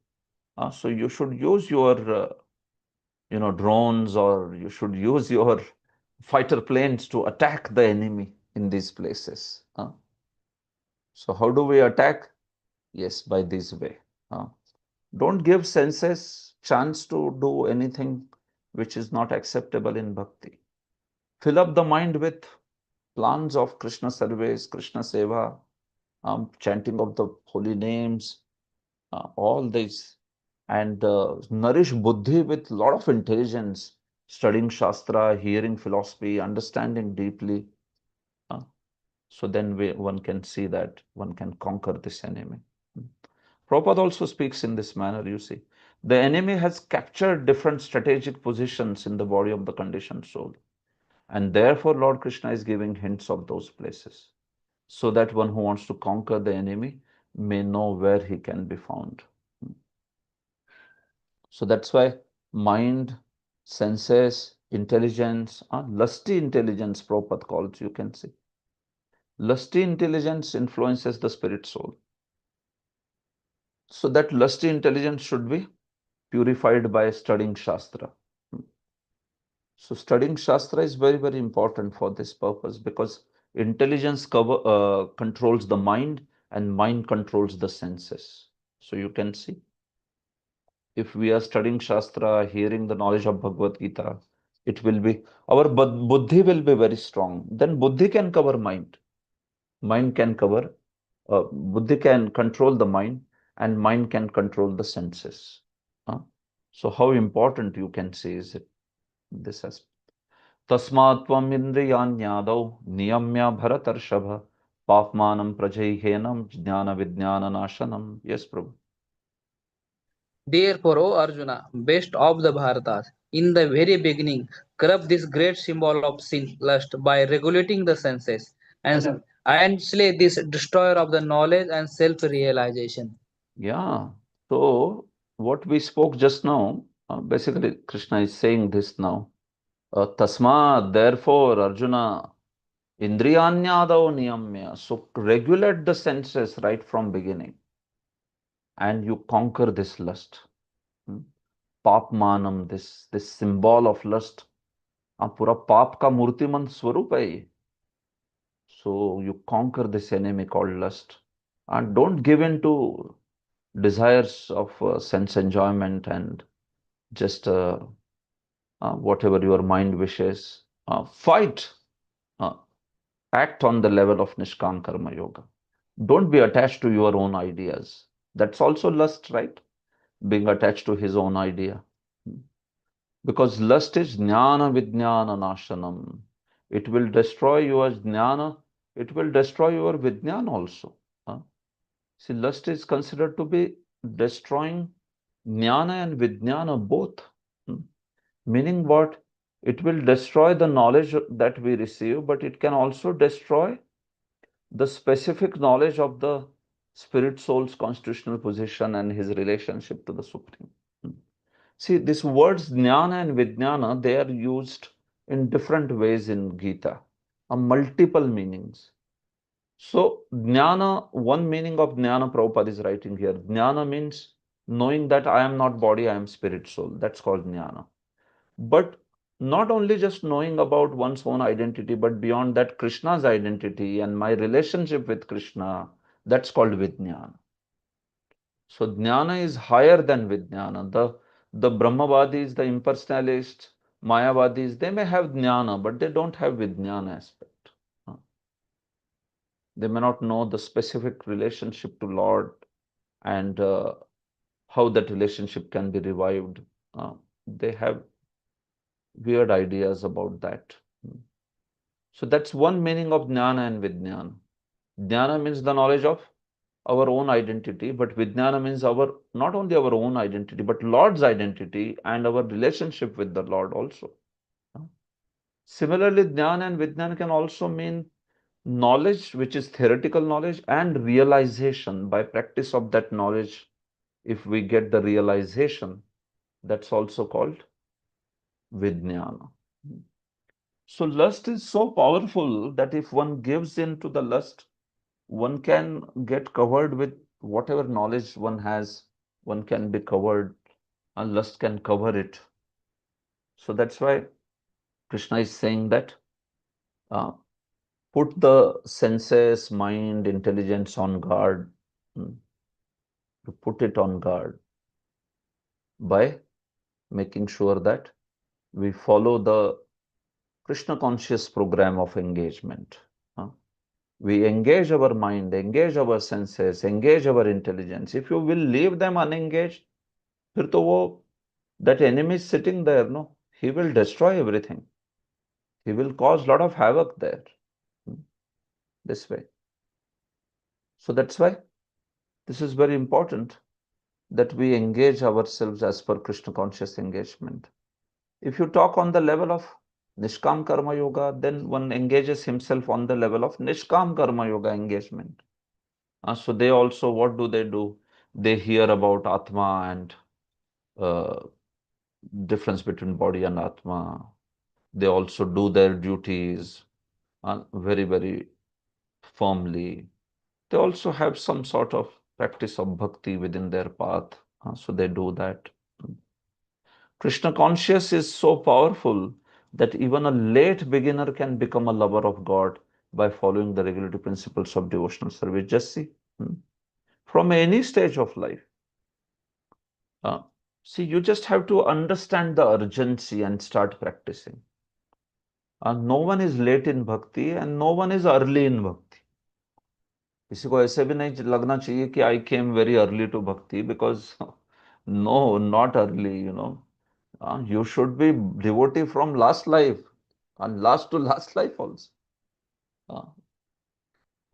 So, you should use your drones, or you should use your fighter planes to attack the enemy in these places. So how do we attack? Yes, by this way. Don't give senses chance to do anything which is not acceptable in bhakti. Fill up the mind with plans of Krishna service, Krishna seva, chanting of the holy names, all this, and nourish buddhi with a lot of intelligence, studying Shastra, hearing philosophy, understanding deeply. So then one can see that one can conquer this enemy. Prabhupada also speaks in this manner, you see. The enemy has captured different strategic positions in the body of the conditioned soul. And therefore, Lord Krishna is giving hints of those places, so that one who wants to conquer the enemy may know where he can be found. So that's why mind, senses, intelligence, lusty intelligence, Prabhupada calls, you can see. Lusty intelligence influences the spirit soul. So that lusty intelligence should be purified by studying Shastra. So studying Shastra is very, very important for this purpose, because intelligence controls the mind, and mind controls the senses. So you can see, if we are studying Shastra, hearing the knowledge of Bhagavad Gita, It will be, our buddhi will be very strong. Then buddhi can cover mind. Mind can cover, buddhi can control the mind, and mind can control the senses. So how important you can see is it, this aspect. Tasmat tvam indriyanyadau niyamya bharatarshava papmanam prajaihenam jnana vijnana nashanam. Yes, Prabhu. Therefore, O Arjuna, best of the Bharatas, in the very beginning, corrupt this great symbol of sin, lust, by regulating the senses, and slay this destroyer of the knowledge and self-realization. Yeah. So what we spoke just now, basically Krishna is saying this now. Tasma, therefore, Arjuna, indriyanyadav niyamya. So regulate the senses right from beginning, and you conquer this lust. Papmanam, this symbol of lust, पूरा पाप का मूर्तिमंत स्वरूप है ये. So you conquer this enemy called lust, and don't give in to desires of sense enjoyment and just whatever your mind wishes. Fight, act on the level of Nishkam Karma Yoga. Don't be attached to your own ideas. That's also lust, right? Being attached to his own idea. Because lust is jnana vijnana nashanam. It will destroy your jnana, it will destroy your vijnana also. See, lust is considered to be destroying jnana and vijnana both. Meaning what? It will destroy the knowledge that we receive, but it can also destroy the specific knowledge of the spirit soul's constitutional position and his relationship to the Supreme. See, these words jnana and vijnana, they are used in different ways in Gita, multiple meanings. So, jnana, one meaning of jnana Prabhupada is writing here. Jnana means knowing that I am not body, I am spirit soul. That's called jnana. But not only just knowing about one's own identity, but beyond that, Krishna's identity and my relationship with Krishna, that's called vijnana. So jnana is higher than vijnana. The Brahmavadis, the impersonalists, Mayavadis, they may have jnana, but they don't have vijnana aspect. They may not know the specific relationship to Lord and how that relationship can be revived. They have weird ideas about that. So that's one meaning of jnana and vijnana. Jnana means the knowledge of our own identity, but vijnana means our not only our own identity, but Lord's identity and our relationship with the Lord also. Similarly, jnana and vijnana can also mean knowledge, which is theoretical knowledge, and realization. By practice of that knowledge, if we get the realization, that's also called vijnana. So lust is so powerful that if one gives in to the lust, one can get covered with whatever knowledge one has, one can be covered, and lust can cover it. So that's why Krishna is saying that put the senses, mind, intelligence on guard, to put it on guard by making sure that we follow the Krishna conscious program of engagement. We engage our mind, engage our senses, engage our intelligence. If you will leave them unengaged, फिर तो वो that enemy is sitting there, no, he will destroy everything. He will cause a lot of havoc there. This way. So that's why this is very important that we engage ourselves as per Krishna conscious engagement. If you talk on the level of Nishkam Karma Yoga, then one engages himself on the level of Nishkam Karma Yoga engagement. So they also, what do? They hear about Atma and difference between body and Atma. They also do their duties very, very firmly. They also have some sort of practice of bhakti within their path. So they do that. Krishna conscious is so powerful that even a late beginner can become a lover of God by following the regulatory principles of devotional service. Just see, from any stage of life. See, you just have to understand the urgency and start practicing. No one is late in bhakti and no one is early in bhakti. किसी को ऐसे भी नहीं लगना चाहिए कि I came very early to bhakti, because no, not early, you know. You should be devotee from last life and last to last life also.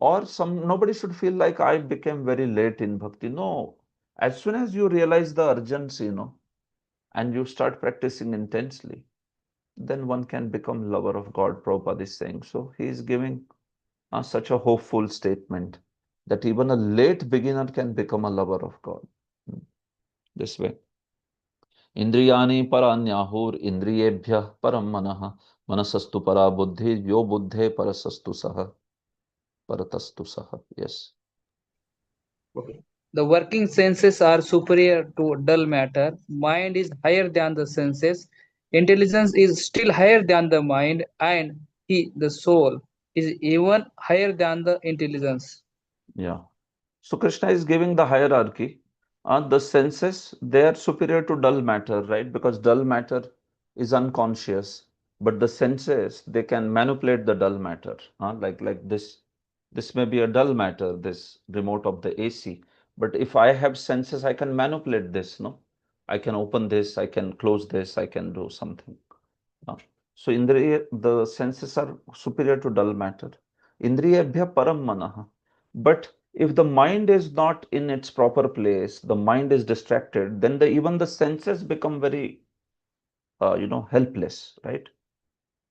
Or nobody should feel like I became very late in bhakti. No, as soon as you realize the urgency, you know, and you start practicing intensely, then one can become lover of God, Prabhupada is saying. So he is giving such a hopeful statement that even a late beginner can become a lover of God. This way. Indriyani paranyahur indriyebhyah param manah manasastu para buddhi yo buddhe parasastu saha paratastu saha. Yes. Okay. The working senses are superior to dull matter. Mind is higher than the senses. Intelligence is still higher than the mind, and he, the soul, is even higher than the intelligence. Yeah. So Krishna is giving the hierarchy. The senses, they are superior to dull matter, right? Because dull matter is unconscious, but the senses, they can manipulate the dull matter. Like this. This may be a dull matter, this remote of the AC. But if I have senses, I can manipulate this, no? I can open this, I can close this, I can do something. So Indriya, the senses are superior to dull matter. Indriyabhya param manah. But if the mind is not in its proper place, the mind is distracted, then even the senses become very, helpless, right?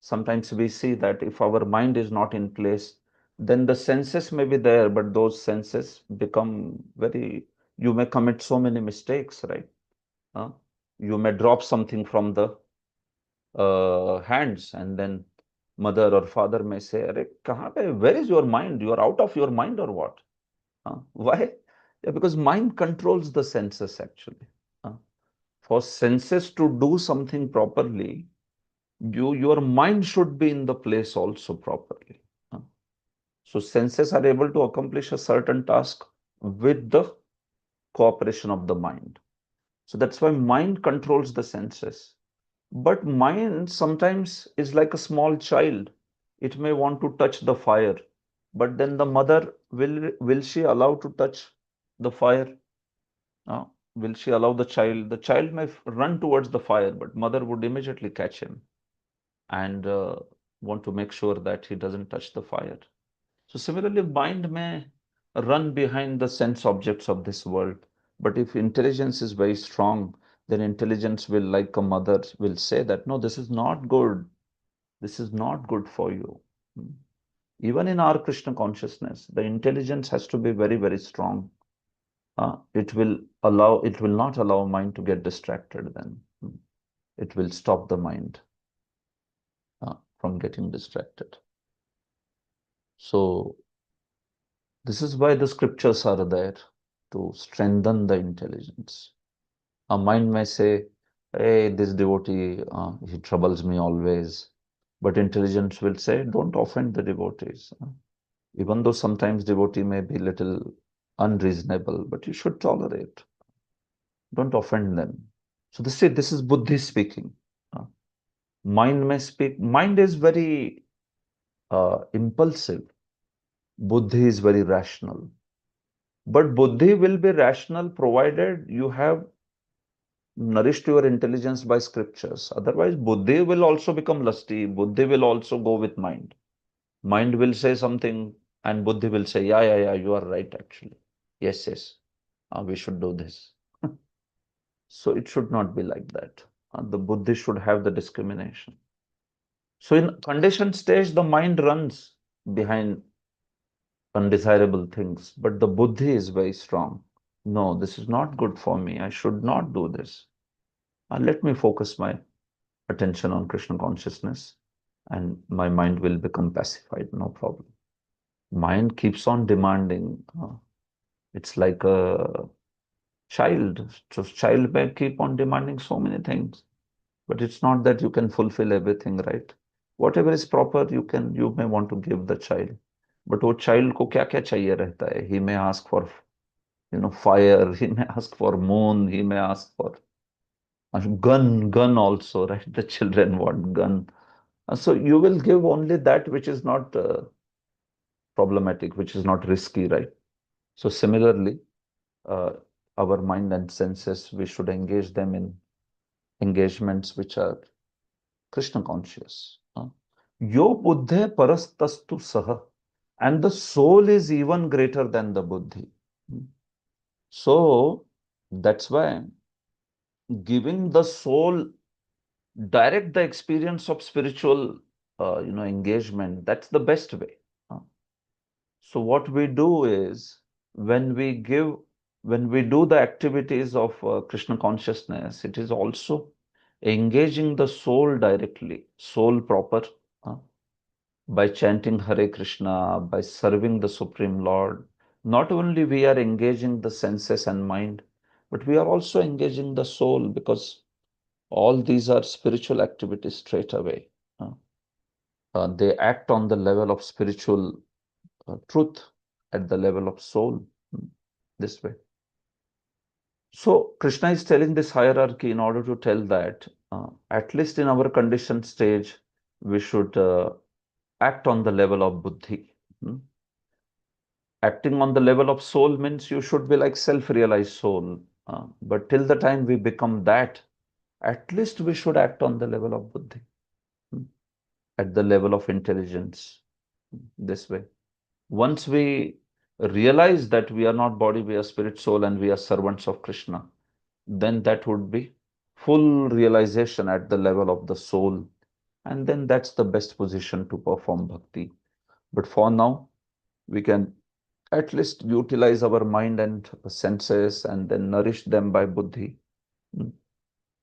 Sometimes we see that if our mind is not in place, then the senses may be there, but those senses become very, you may commit so many mistakes, right? You may drop something from the hands, and then mother or father may say, "Arey, kahan pe, where is your mind? You are out of your mind or what?" Why? Yeah, because mind controls the senses actually. For senses to do something properly, your mind should be in the place also properly. So senses are able to accomplish a certain task with the cooperation of the mind. So that's why mind controls the senses. But mind sometimes is like a small child. It may want to touch the fire, but then the mother will she allow to touch the fire? Will she allow the child? The child may run towards the fire, but mother would immediately catch him and want to make sure that he doesn't touch the fire. So similarly, mind may run behind the sense objects of this world. But if intelligence is very strong, then intelligence will, like a mother, will say that, no, this is not good. This is not good for you. Even in our Krishna consciousness, the intelligence has to be very, very strong. It will not allow mind to get distracted then. It will stop the mind from getting distracted. So this is why the scriptures are there, to strengthen the intelligence. A mind may say, hey, this devotee, he troubles me always. But intelligence will say, don't offend the devotees. Even though sometimes devotee may be little unreasonable, but you should tolerate. Don't offend them. So this is Buddhi speaking. Mind may speak. Mind is very impulsive. Buddhi is very rational. But Buddhi will be rational provided you have nourished your intelligence by scriptures. Otherwise, Buddhi will also become lusty. Buddhi will also go with mind. Mind will say something and Buddhi will say, yeah, you are right actually. Yes, we should do this. So it should not be like that. The Buddhi should have the discrimination. So in conditioned stage, the mind runs behind undesirable things, but the Buddhi is very strong. No, this is not good for me. I should not do this. Let me focus my attention on Krishna consciousness and my mind will become pacified, no problem. Mind keeps on demanding. It's like a child. So child may keep on demanding so many things, but it's not that you can fulfill everything, right? Whatever is proper, you may want to give the child. But वो child को क्या क्या चाहिए रहता है? He may ask for, fire. He may ask for moon. He may ask for Gun also, right? The children want gun. So you will give only that which is not problematic, which is not risky, right? So similarly, our mind and senses, we should engage them in engagements which are Krishna conscious. Yo buddhe parastastu saha. And the soul is even greater than the buddhi. So that's why giving the soul direct the experience of spiritual engagement, that's the best way. So what we do is when we do the activities of Krishna consciousness, it is also engaging the soul directly, soul proper, by chanting Hare Krishna, by serving the Supreme Lord. Not only we are engaging the senses and mind, but we are also engaging the soul, because all these are spiritual activities straight away. They act on the level of spiritual truth, at the level of soul, this way. So Krishna is telling this hierarchy in order to tell that at least in our conditioned stage, we should act on the level of buddhi. Acting on the level of soul means you should be like self-realized soul. But till the time we become that, at least we should act on the level of buddhi, at the level of intelligence, this way. Once we realize that we are not body, we are spirit, soul, and we are servants of Krishna, then that would be full realization at the level of the soul. And then that's the best position to perform bhakti. But for now, we can at least utilize our mind and senses and then nourish them by buddhi.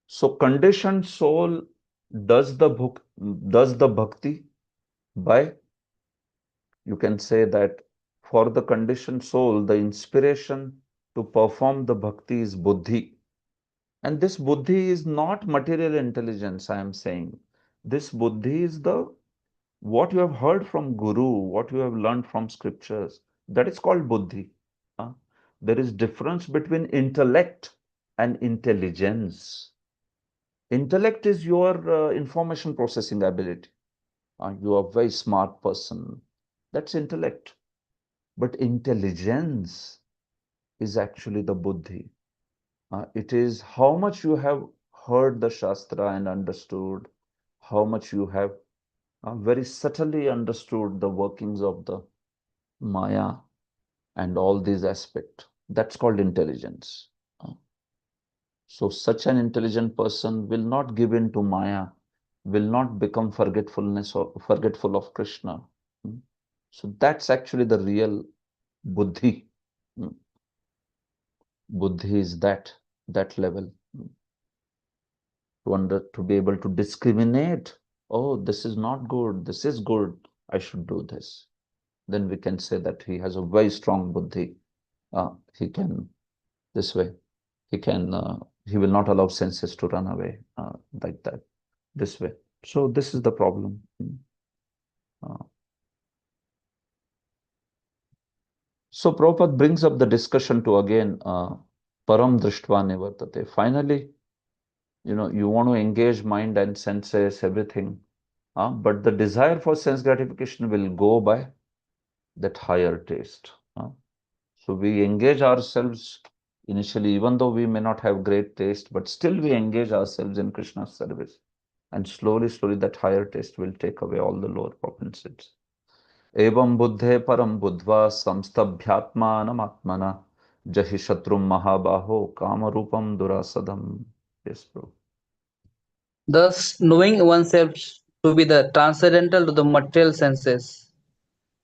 So conditioned soul does the bhakti by, you can say that for the conditioned soul, the inspiration to perform the bhakti is buddhi. And this buddhi is not material intelligence, I am saying. This buddhi is what you have heard from Guru, what you have learned from scriptures. That is called buddhi. There is difference between intellect and intelligence. Intellect is your information processing ability. You are a very smart person. That's intellect. But intelligence is actually the buddhi. It is how much you have heard the Shastra and understood, how much you have very subtly understood the workings of the Maya and all these aspects. That's called intelligence. So such an intelligent person will not give in to Maya, will not become forgetfulness or forgetful of Krishna. So that's actually the real buddhi. Buddhi is that level. To be able to discriminate, oh, this is not good, this is good, I should do this. Then we can say that he has a very strong buddhi. He can, this way, he will not allow senses to run away like that, this way. So this is the problem. So Prabhupada brings up the discussion to again, param drishtva nivartate. Finally, you want to engage mind and senses, everything. But the desire for sense gratification will go by that higher taste. So we engage ourselves initially, even though we may not have great taste, but still we engage ourselves in Krishna's service. And slowly, slowly that higher taste will take away all the lower propensities. Evam buddhe param buddhva samstabhyatmanam atmana jahi shatrum mahabaho kamarupam durasadam. Yes, bro. Thus, knowing oneself to be the transcendental to the material senses,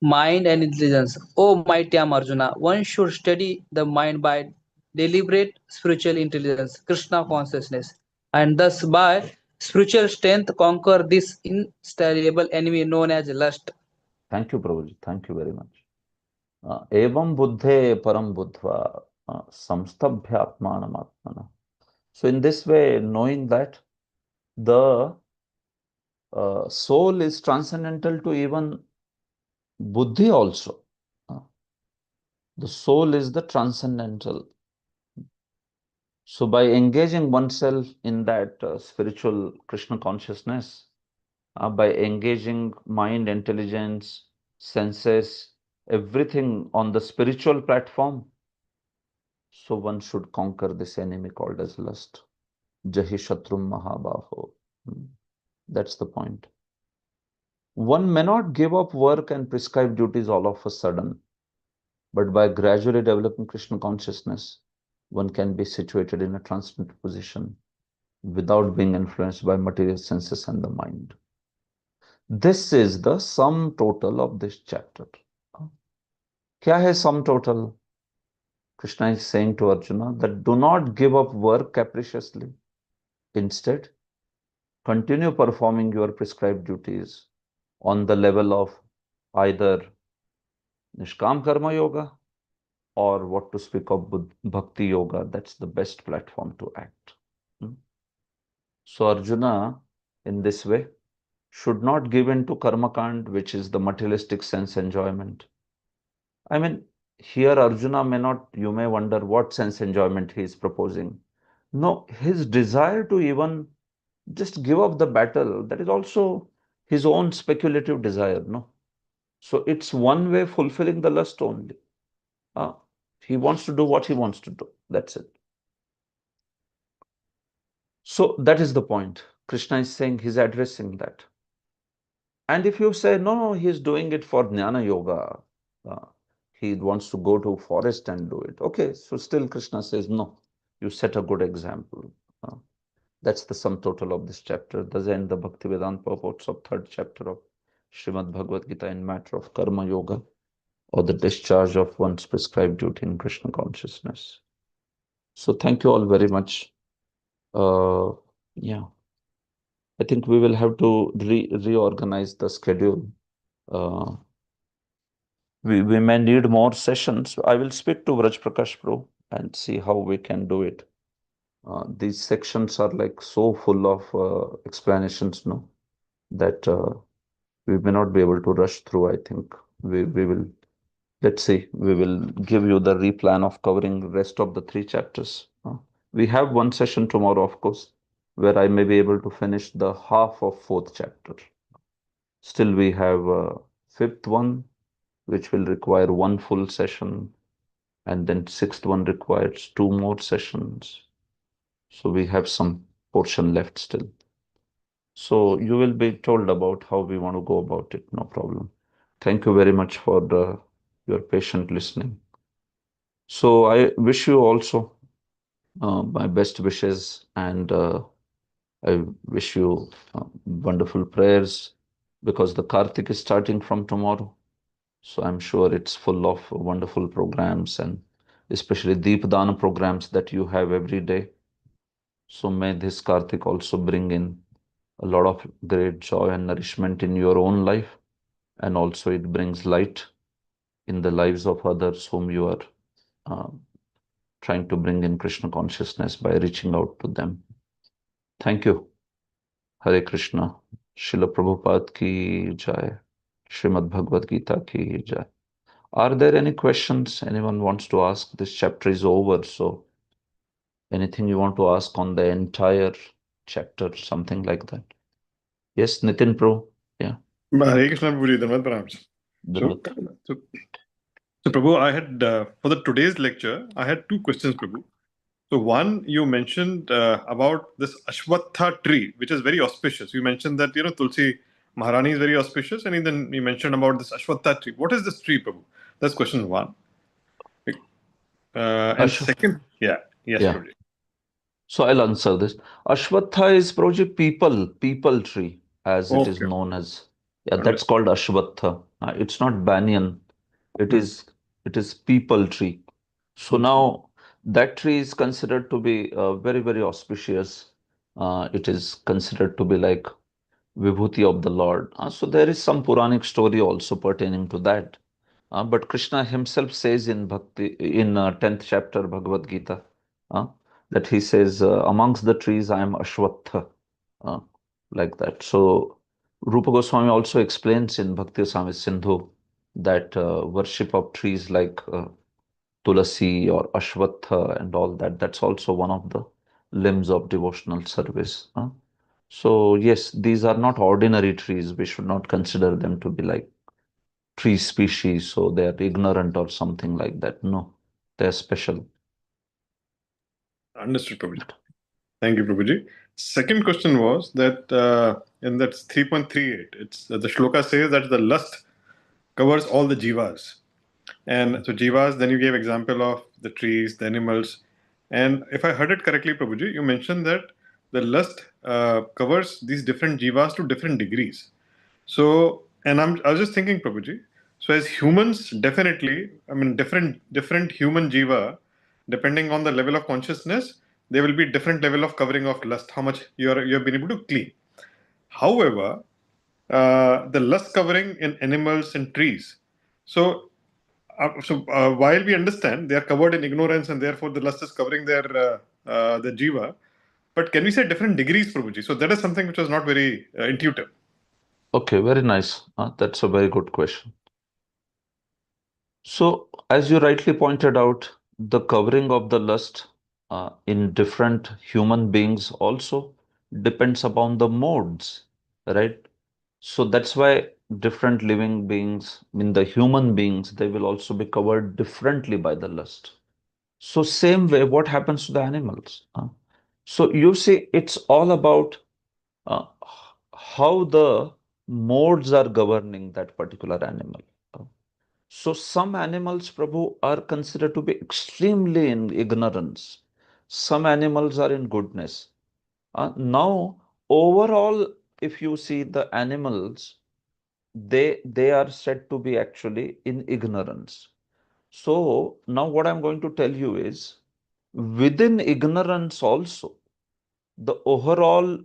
mind and intelligence. O mighty Arjuna, one should study the mind by deliberate spiritual intelligence, Krishna consciousness, and thus by spiritual strength conquer this insatiable enemy known as lust. Thank you, Prabhuji. Thank you very much. Evam buddhe param buddhva samstabhyatmanam atmana. So in this way, knowing that the soul is transcendental to even buddhi also. The soul is the transcendental. So by engaging oneself in that spiritual Krishna consciousness, by engaging mind, intelligence, senses, everything on the spiritual platform, so one should conquer this enemy called as lust. Jahi Shatrum Mahabaho. That's the point. One may not give up work and prescribed duties all of a sudden, but by gradually developing Krishna consciousness, one can be situated in a transcendental position without being influenced by material senses and the mind. This is the sum total of this chapter. Kya hai sum total? Krishna is saying to Arjuna that do not give up work capriciously. Instead, continue performing your prescribed duties on the level of either Nishkam Karma Yoga or what to speak of Bhakti Yoga. That's the best platform to act. So Arjuna, in this way, should not give in to Karma Kand, which is the materialistic sense enjoyment. I mean, here Arjuna may not, you may wonder what sense enjoyment he is proposing. No, his desire to even just give up the battle, that is also his own speculative desire, no? So it's one way fulfilling the lust only. He wants to do what he wants to do. That's it. So that is the point. Krishna is saying he's addressing that. And if you say, no, he's doing it for Jnana Yoga, he wants to go to forest and do it. Okay, so still Krishna says, no, you set a good example. That's the sum total of this chapter. Does end the Bhaktivedanta purports of third chapter of Srimad Bhagavad Gita in matter of Karma Yoga, or the discharge of one's prescribed duty in Krishna consciousness. So thank you all very much. Yeah, I think we will have to reorganize the schedule. We may need more sessions. I will speak to Vraj Prakash Pro and see how we can do it. These sections are like so full of explanations, no, that we may not be able to rush through. I think we will, let's see, we will give you the replan of covering the rest of the 3 chapters. We have one session tomorrow, of course, where I may be able to finish the half of 4th chapter. Still, we have a 5th one, which will require 1 full session, and then 6th one requires 2 more sessions. So we have some portion left still. So you will be told about how we want to go about it, no problem. Thank you very much for your patient listening. So I wish you also my best wishes, and I wish you wonderful prayers, because the Kartik is starting from tomorrow. So I'm sure it's full of wonderful programs, and especially Deepdana programs that you have every day. So may this Kartik also bring in a lot of great joy and nourishment in your own life, and also it brings light in the lives of others whom you are trying to bring in Krishna consciousness by reaching out to them. Thank you. Hare Krishna. Srila Prabhupada ki jai. Srimad Bhagavad Gita ki jai. Are there any questions anyone wants to ask? This chapter is over, so anything you want to ask on the entire chapter, something like that? Yes, Nitin Pro. Yeah. Hare Krishna, Prabhuji. Dhanavad pranams. So, Prabhu, I had, for the today's lecture, I had 2 questions, Prabhu. So one, you mentioned about this Ashwatha tree, which is very auspicious. You mentioned that, Tulsi Maharani is very auspicious, and then you mentioned about this Ashwatha tree. What is this tree, Prabhu? That's question 1. And second, yes, Prabhuji. So I'll answer this. Ashwatha is Prabhuji people tree, as it is known as. Yeah, that's called Ashwatha. It's not banyan. It is people tree. So now that tree is considered to be very, very auspicious. It is considered to be like Vibhuti of the Lord. So there is some Puranic story also pertaining to that. But Krishna himself says in Bhakti, in 10th chapter Bhagavad Gita, that he says, amongst the trees I am Ashwatha, like that. So Rupa Goswami also explains in Bhakti Rasamrita Sindhu that worship of trees like Tulasi or Ashwatha and all that. That's also one of the limbs of devotional service. So yes, these are not ordinary trees. We should not consider them to be like tree species, so they are ignorant or something like that. No, they are special. Understood, Prabhuji. Thank you, Prabhuji. Second question was that in that 3.38, it's the shloka says that the lust covers all the jivas. And so jivas, then you gave example of the trees, the animals. And if I heard it correctly, Prabhuji, you mentioned that the lust covers these different jivas to different degrees. So, and I was just thinking, Prabhuji, so as humans, definitely, I mean, different human jiva, depending on the level of consciousness, there will be different level of covering of lust, how much you have been able to clean. However, the lust covering in animals and trees. So, while we understand they are covered in ignorance and therefore the lust is covering the jiva, but can we say different degrees, Prabhuji? So that is something which was not very intuitive. Okay, very nice. That's a very good question. So, as you rightly pointed out, the covering of the lust in different human beings also depends upon the modes, right? So that's why different living beings, I mean the human beings, they will also be covered differently by the lust. So same way, what happens to the animals? So you see, it's all about uh, how the modes are governing that particular animal. Uh, so some animals, Prabhu, are considered to be extremely in ignorance. Some animals are in goodness. Now, overall, if you see the animals, they are said to be actually in ignorance. So now what I'm going to tell you is within ignorance also, the overall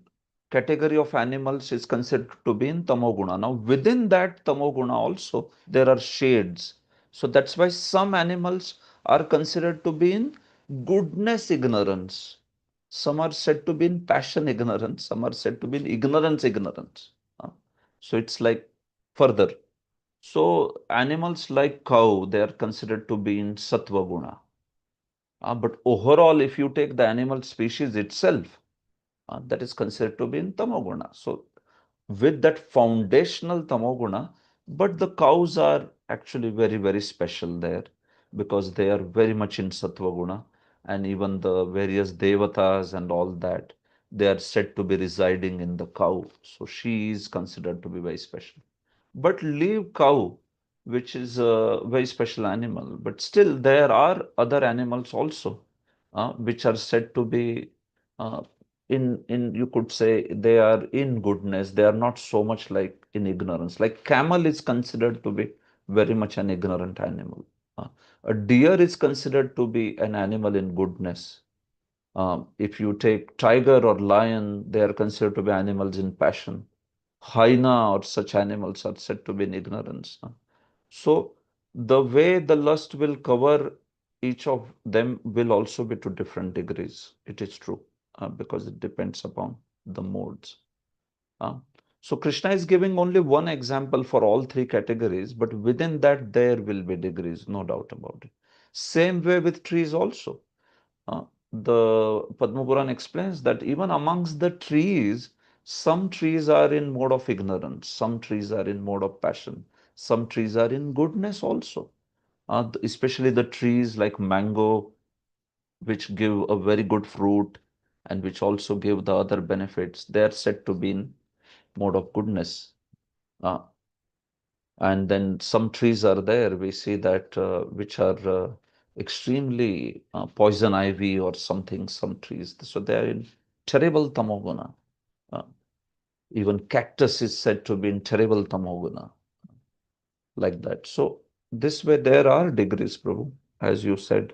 category of animals is considered to be in tamoguna. Now, within that tamoguna also, there are shades. So that's why some animals are considered to be in goodness ignorance. Some are said to be in passion ignorance. Some are said to be in ignorance ignorance. So it's like further. So animals like cow, they are considered to be in sattva guna. But overall, if you take the animal species itself, that is considered to be in tamoguna. So with that foundational tamoguna, but the cows are actually very, very special there because they are very much in sattva guna, and even the various devatas and all that, they are said to be residing in the cow. So she is considered to be very special. But leave cow, which is a very special animal, but still there are other animals also, which are said to be uh, in you could say they are in goodness. They are not so much like in ignorance. Like camel is considered to be very much an ignorant animal. Uh, a deer is considered to be an animal in goodness. If you take tiger or lion, they are considered to be animals in passion. Hyena or such animals are said to be in ignorance. So the way the lust will cover each of them will also be to different degrees. It is true because it depends upon the modes. Uh, so Krishna is giving only one example for all three categories, but within that there will be degrees, no doubt about it. Same way with trees also. The Padma Puran explains that even amongst the trees, some trees are in mode of ignorance, some trees are in mode of passion, some trees are in goodness also. Especially the trees like mango, which give a very good fruit and which also give the other benefits, they are said to be in mode of goodness. Uh, and then some trees are there, we see that which are extremely poison ivy or something, some trees. So they are in terrible tamoguna. Uh, even cactus is said to be in terrible tamoguna, like that. So this way there are degrees, Prabhu. As you said,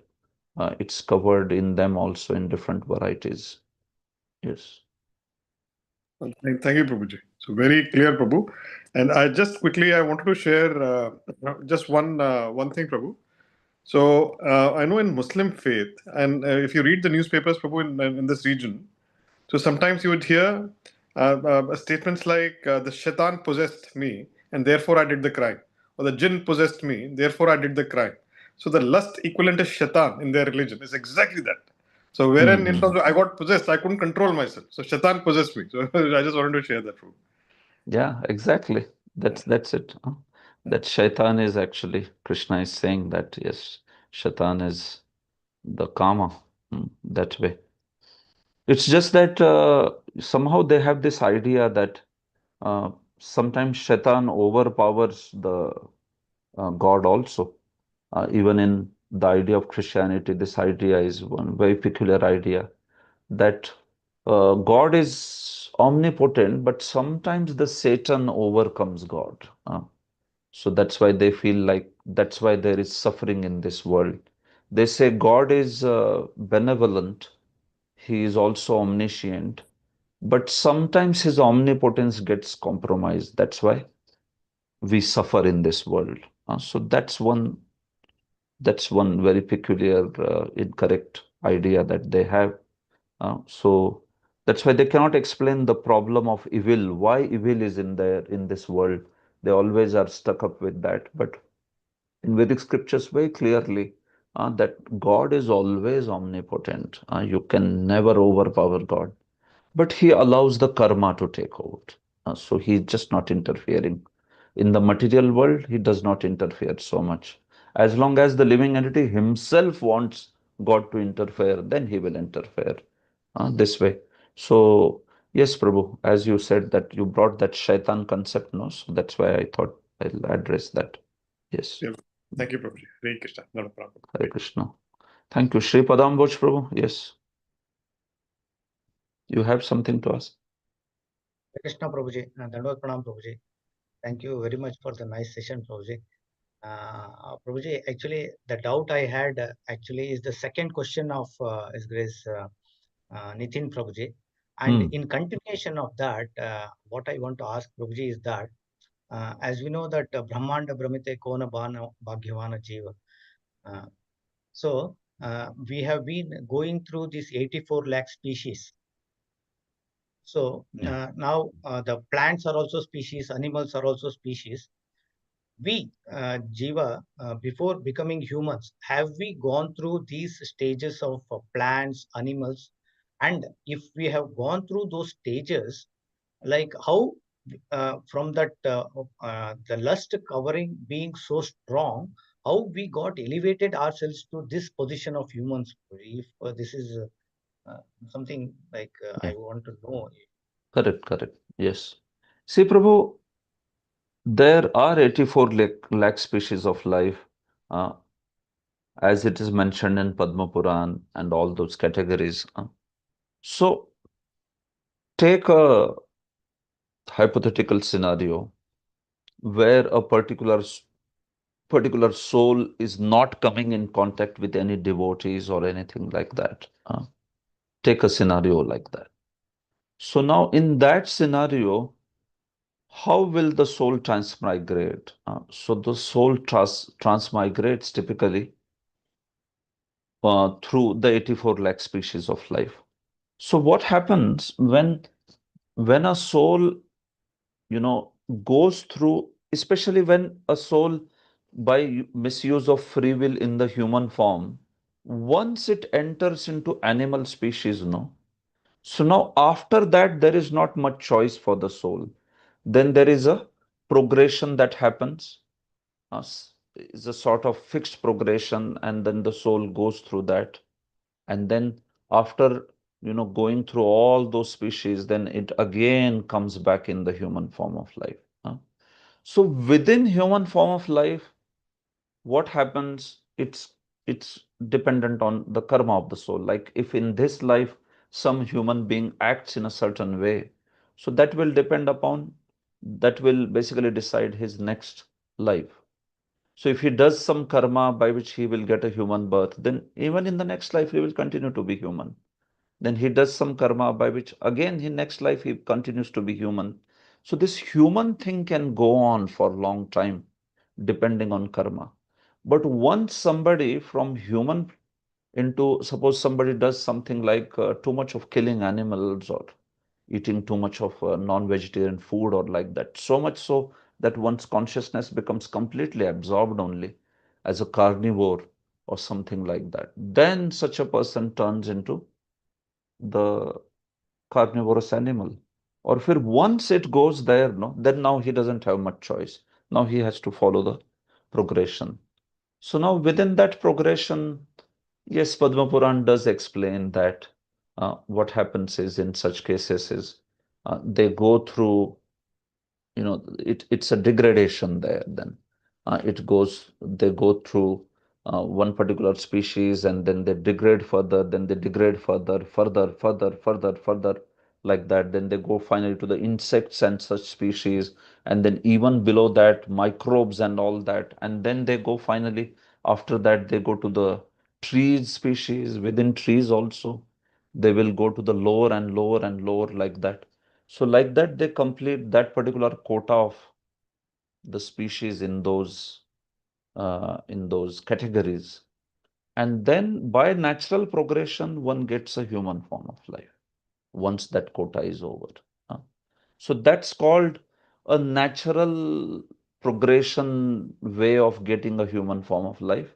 it's covered in them also in different varieties. Yes. Thank you, Prabhuji. So very clear, Prabhu. And I just quickly I wanted to share just one thing, Prabhu. So I know in Muslim faith, and if you read the newspapers, Prabhu, in this region, so sometimes you would hear statements like the shaitan possessed me, and therefore I did the crime, or the jinn possessed me, therefore I did the crime. So the lust equivalent is shaitan in their religion is exactly that. So wherein in terms of I got possessed, I couldn't control myself. So shaitan possessed me. So I just wanted to share that. Yeah, exactly. That's it. Huh? That shaitan is actually, Krishna is saying that, yes, shaitan is the karma, that way. It's just that somehow they have this idea that sometimes shaitan overpowers the God also. Even in the idea of Christianity, this idea is one very peculiar idea that God is omnipotent, but sometimes the Satan overcomes God. So that's why they feel like that's why there is suffering in this world. They say God is benevolent, He is also omniscient, but sometimes His omnipotence gets compromised. That's why we suffer in this world. So that's one very peculiar, incorrect idea that they have. So that's why they cannot explain the problem of evil, why evil is in this world. They always are stuck up with that. But in Vedic scriptures, very clearly, that God is always omnipotent. You can never overpower God, but He allows the karma to take over. So He's just not interfering. In the material world, He does not interfere so much. As long as the living entity himself wants God to interfere, then He will interfere this way. So, yes, Prabhu, as you said that you brought that shaitan concept, no? So that's why I thought I'll address that. Yes. Yeah. Thank you, Prabhuji. Hare Krishna. Not a problem. Hare Krishna. Thank you. Shri Padamboj, Prabhu. Yes. You have something to ask? Krishna Prabhuji, Dandavad Pranam Prabhuji. Thank you very much for the nice session, Prabhuji. Prabhuji, actually, the doubt I had actually is the second question of His Grace Nitin Prabhuji. And in continuation of that, what I want to ask Prabhuji is that, as we know that Brahmanda Brahmite Kona Bhana Bhagyavana Jiva. So we have been going through this 84 lakh species. So now the plants are also species, animals are also species. We, Jiva, before becoming humans, have we gone through these stages of plants, animals? And if we have gone through those stages, like how from that the lust covering being so strong, how we got elevated ourselves to this position of humans? If this is something like I want to know. Correct. Yes. See, Prabhu, there are 84 lakh species of life, uh, as it is mentioned in Padma Puran and all those categories. So, take a hypothetical scenario where a particular soul is not coming in contact with any devotees or anything like that. Take a scenario like that. So now in that scenario, how will the soul transmigrate? So the soul transmigrates typically through the 84 lakh species of life. So what happens when a soul, goes through, especially when a soul by misuse of free will in the human form, once it enters into animal species, no? So now after that, there is not much choice for the soul. Then there is a progression that happens, is a sort of fixed progression, and then the soul goes through that. And then after, going through all those species, then it again comes back in the human form of life. So within human form of life, what happens? It's dependent on the karma of the soul. Like if in this life some human being acts in a certain way, so that will basically decide his next life. So if he does some karma by which he will get a human birth, then even in the next life he will continue to be human. Then he does some karma by which again in next life he continues to be human. So this human thing can go on for a long time depending on karma. But once somebody from human into, suppose somebody does something like too much of killing animals or eating too much of non-vegetarian food or like that, so much so that one's consciousness becomes completely absorbed only as a carnivore, or something like that, then such a person turns into the carnivorous animal. Or if once it goes there, no, then now he doesn't have much choice. Now he has to follow the progression. So now within that progression, yes, Padma Puran does explain that what happens is in such cases is they go through, it's a degradation there then. They go through one particular species and then they degrade further, then they degrade further, like that. Then they go finally to the insects and such species, and then even below that, microbes and all that. And then they go finally, after that, they go to the trees species. Within trees also, they will go to the lower and lower and lower, like that. So like that, they complete that particular quota of the species in those categories. And then by natural progression, one gets a human form of life once that quota is over. So that's called a natural progression way of getting a human form of life.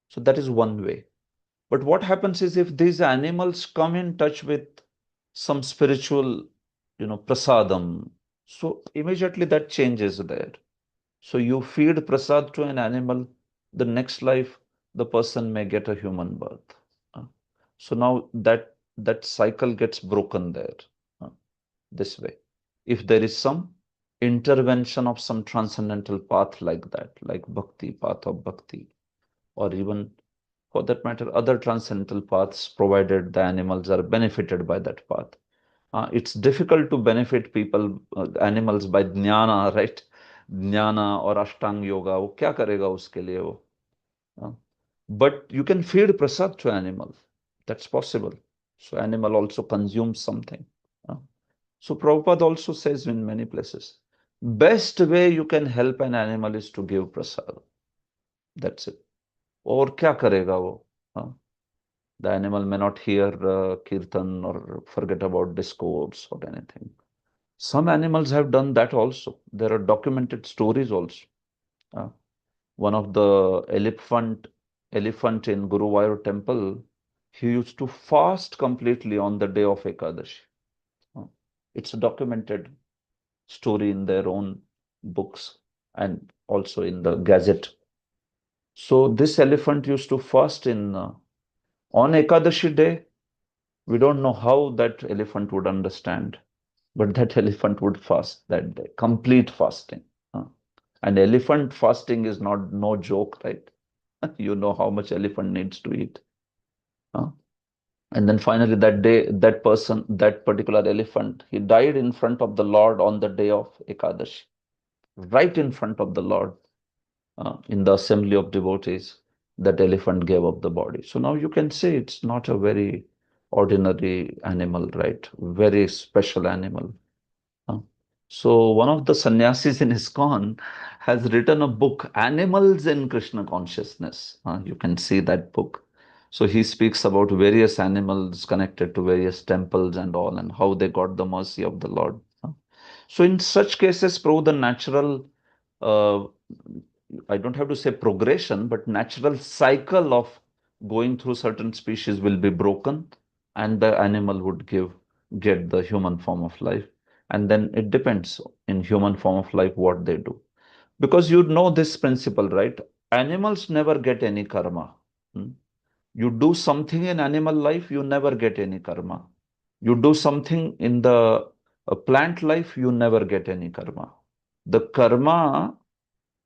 So that is one way. But what happens is if these animals come in touch with some spiritual, prasadam, so immediately that changes there. So you feed prasad to an animal, the next life, the person may get a human birth. So now that cycle gets broken there, this way. If there is some intervention of some transcendental path like that, like bhakti, path of bhakti, or even for that matter, other transcendental paths, provided the animals are benefited by that path. It's difficult to benefit animals by jnana, right? Jnana or Ashtang yoga, वो क्या करेगा उसके लिए वो? But you can feed prasad to animal. That's possible. So animal also consumes something. So Prabhupada also says in many places, best way you can help an animal is to give prasad. That's it. और क्या करेगा वो? The animal may not hear kirtan or forget about discourse or anything. Some animals have done that also. There are documented stories also. One of the elephant in Guruvayur temple, he used to fast completely on the day of Ekadashi. It's a documented story in their own books and also in the Gazette. So this elephant used to fast on Ekadashi day. We don't know how that elephant would understand, but that elephant would fast that day, complete fasting. And elephant fasting is no joke, right? You know how much elephant needs to eat. And then finally that day, that particular elephant, he died in front of the Lord on the day of Ekadashi, right in front of the Lord, in the assembly of devotees. That elephant gave up the body. So now you can say it's not a very ordinary animal, right? Very special animal. So one of the sannyasis in ISKCON has written a book, Animals in Krishna Consciousness. You can see that book. So he speaks about various animals connected to various temples and all, and how they got the mercy of the Lord. So in such cases, the natural, I don't have to say progression, but natural cycle of going through certain species will be broken, and the animal would get the human form of life. And then it depends in human form of life what they do. Because you know this principle, right? Animals never get any karma. You do something in animal life, you never get any karma. You do something in the plant life, you never get any karma. The karma,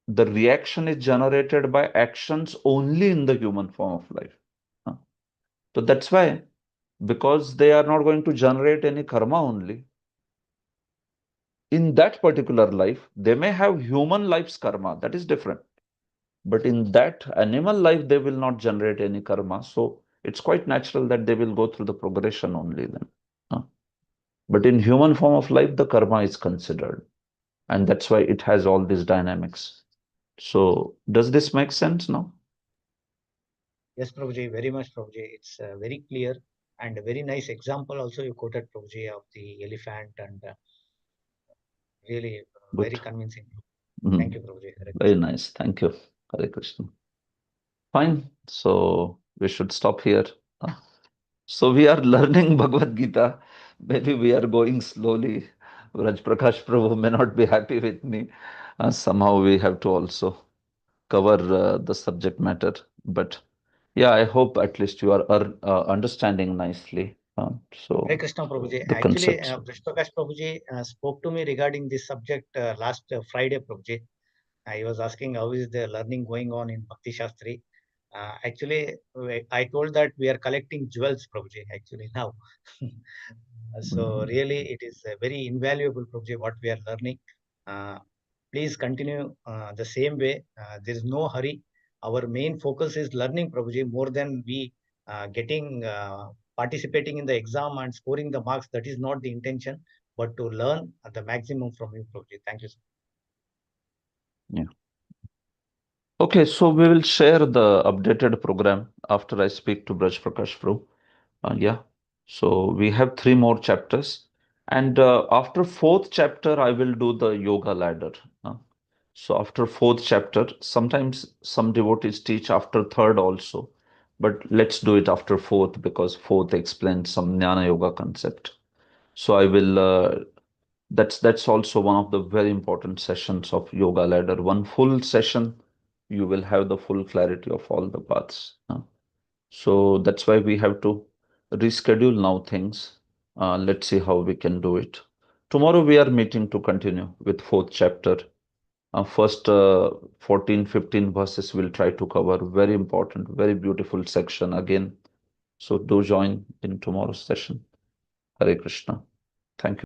the reaction is generated by actions only in the human form of life. So that's why, because they are not going to generate any karma only, in that particular life, they may have human life's karma, that is different. But in that animal life, they will not generate any karma. So it's quite natural that they will go through the progression only then. But in human form of life, the karma is considered. And that's why it has all these dynamics. So does this make sense now? Yes, Prabhuji, very much, Prabhuji. It's very clear and a very nice example also you quoted, Prabhuji, of the elephant, and really very Good. convincing. Mhm. Thank you, Prabhuji. Hare Very Krishna. nice. Thank you. Hare Krishna. Fine. So we should stop here. Uh, So we are learning Bhagavad Gita. Maybe we are going slowly. Raj Prakash Prabhu may not be happy with me. Somehow we have to also cover the subject matter. But yeah, I hope at least you are understanding nicely. Hare So Krishna Prabhuji. the Actually, concepts. Prakash Prabhuji spoke to me regarding this subject last Friday, Prabhuji. I was asking how is the learning going on in Bhakti Shastri. Actually, I told that we are collecting jewels, Prabhuji, actually now. So really, it is very invaluable, Prabhuji, what we are learning. Please continue the same way. There is no hurry. Our main focus is learning, Prabhuji, more than we getting participating in the exam and scoring the marks. That is not the intention, but to learn the maximum from you, Prabhuji. Thank you, sir. Yeah. Okay, so we will share the updated program after I speak to Braj Prakash Prabhu. Yeah. So we have 3 more chapters. And after fourth chapter, I will do the yoga ladder. Uh, so after fourth chapter, sometimes some devotees teach after third also. But let's do it after fourth because fourth explains some jnana yoga concept. So I will that's also one of the very important sessions of yoga ladder. One full session, you will have the full clarity of all the paths. So that's why we have to reschedule now things. Let's see how we can do it. Tomorrow we are meeting to continue with fourth chapter. First 14, 15 verses we'll try to cover. Very important, very beautiful section again. So do join in tomorrow's session. Hare Krishna. Thank you.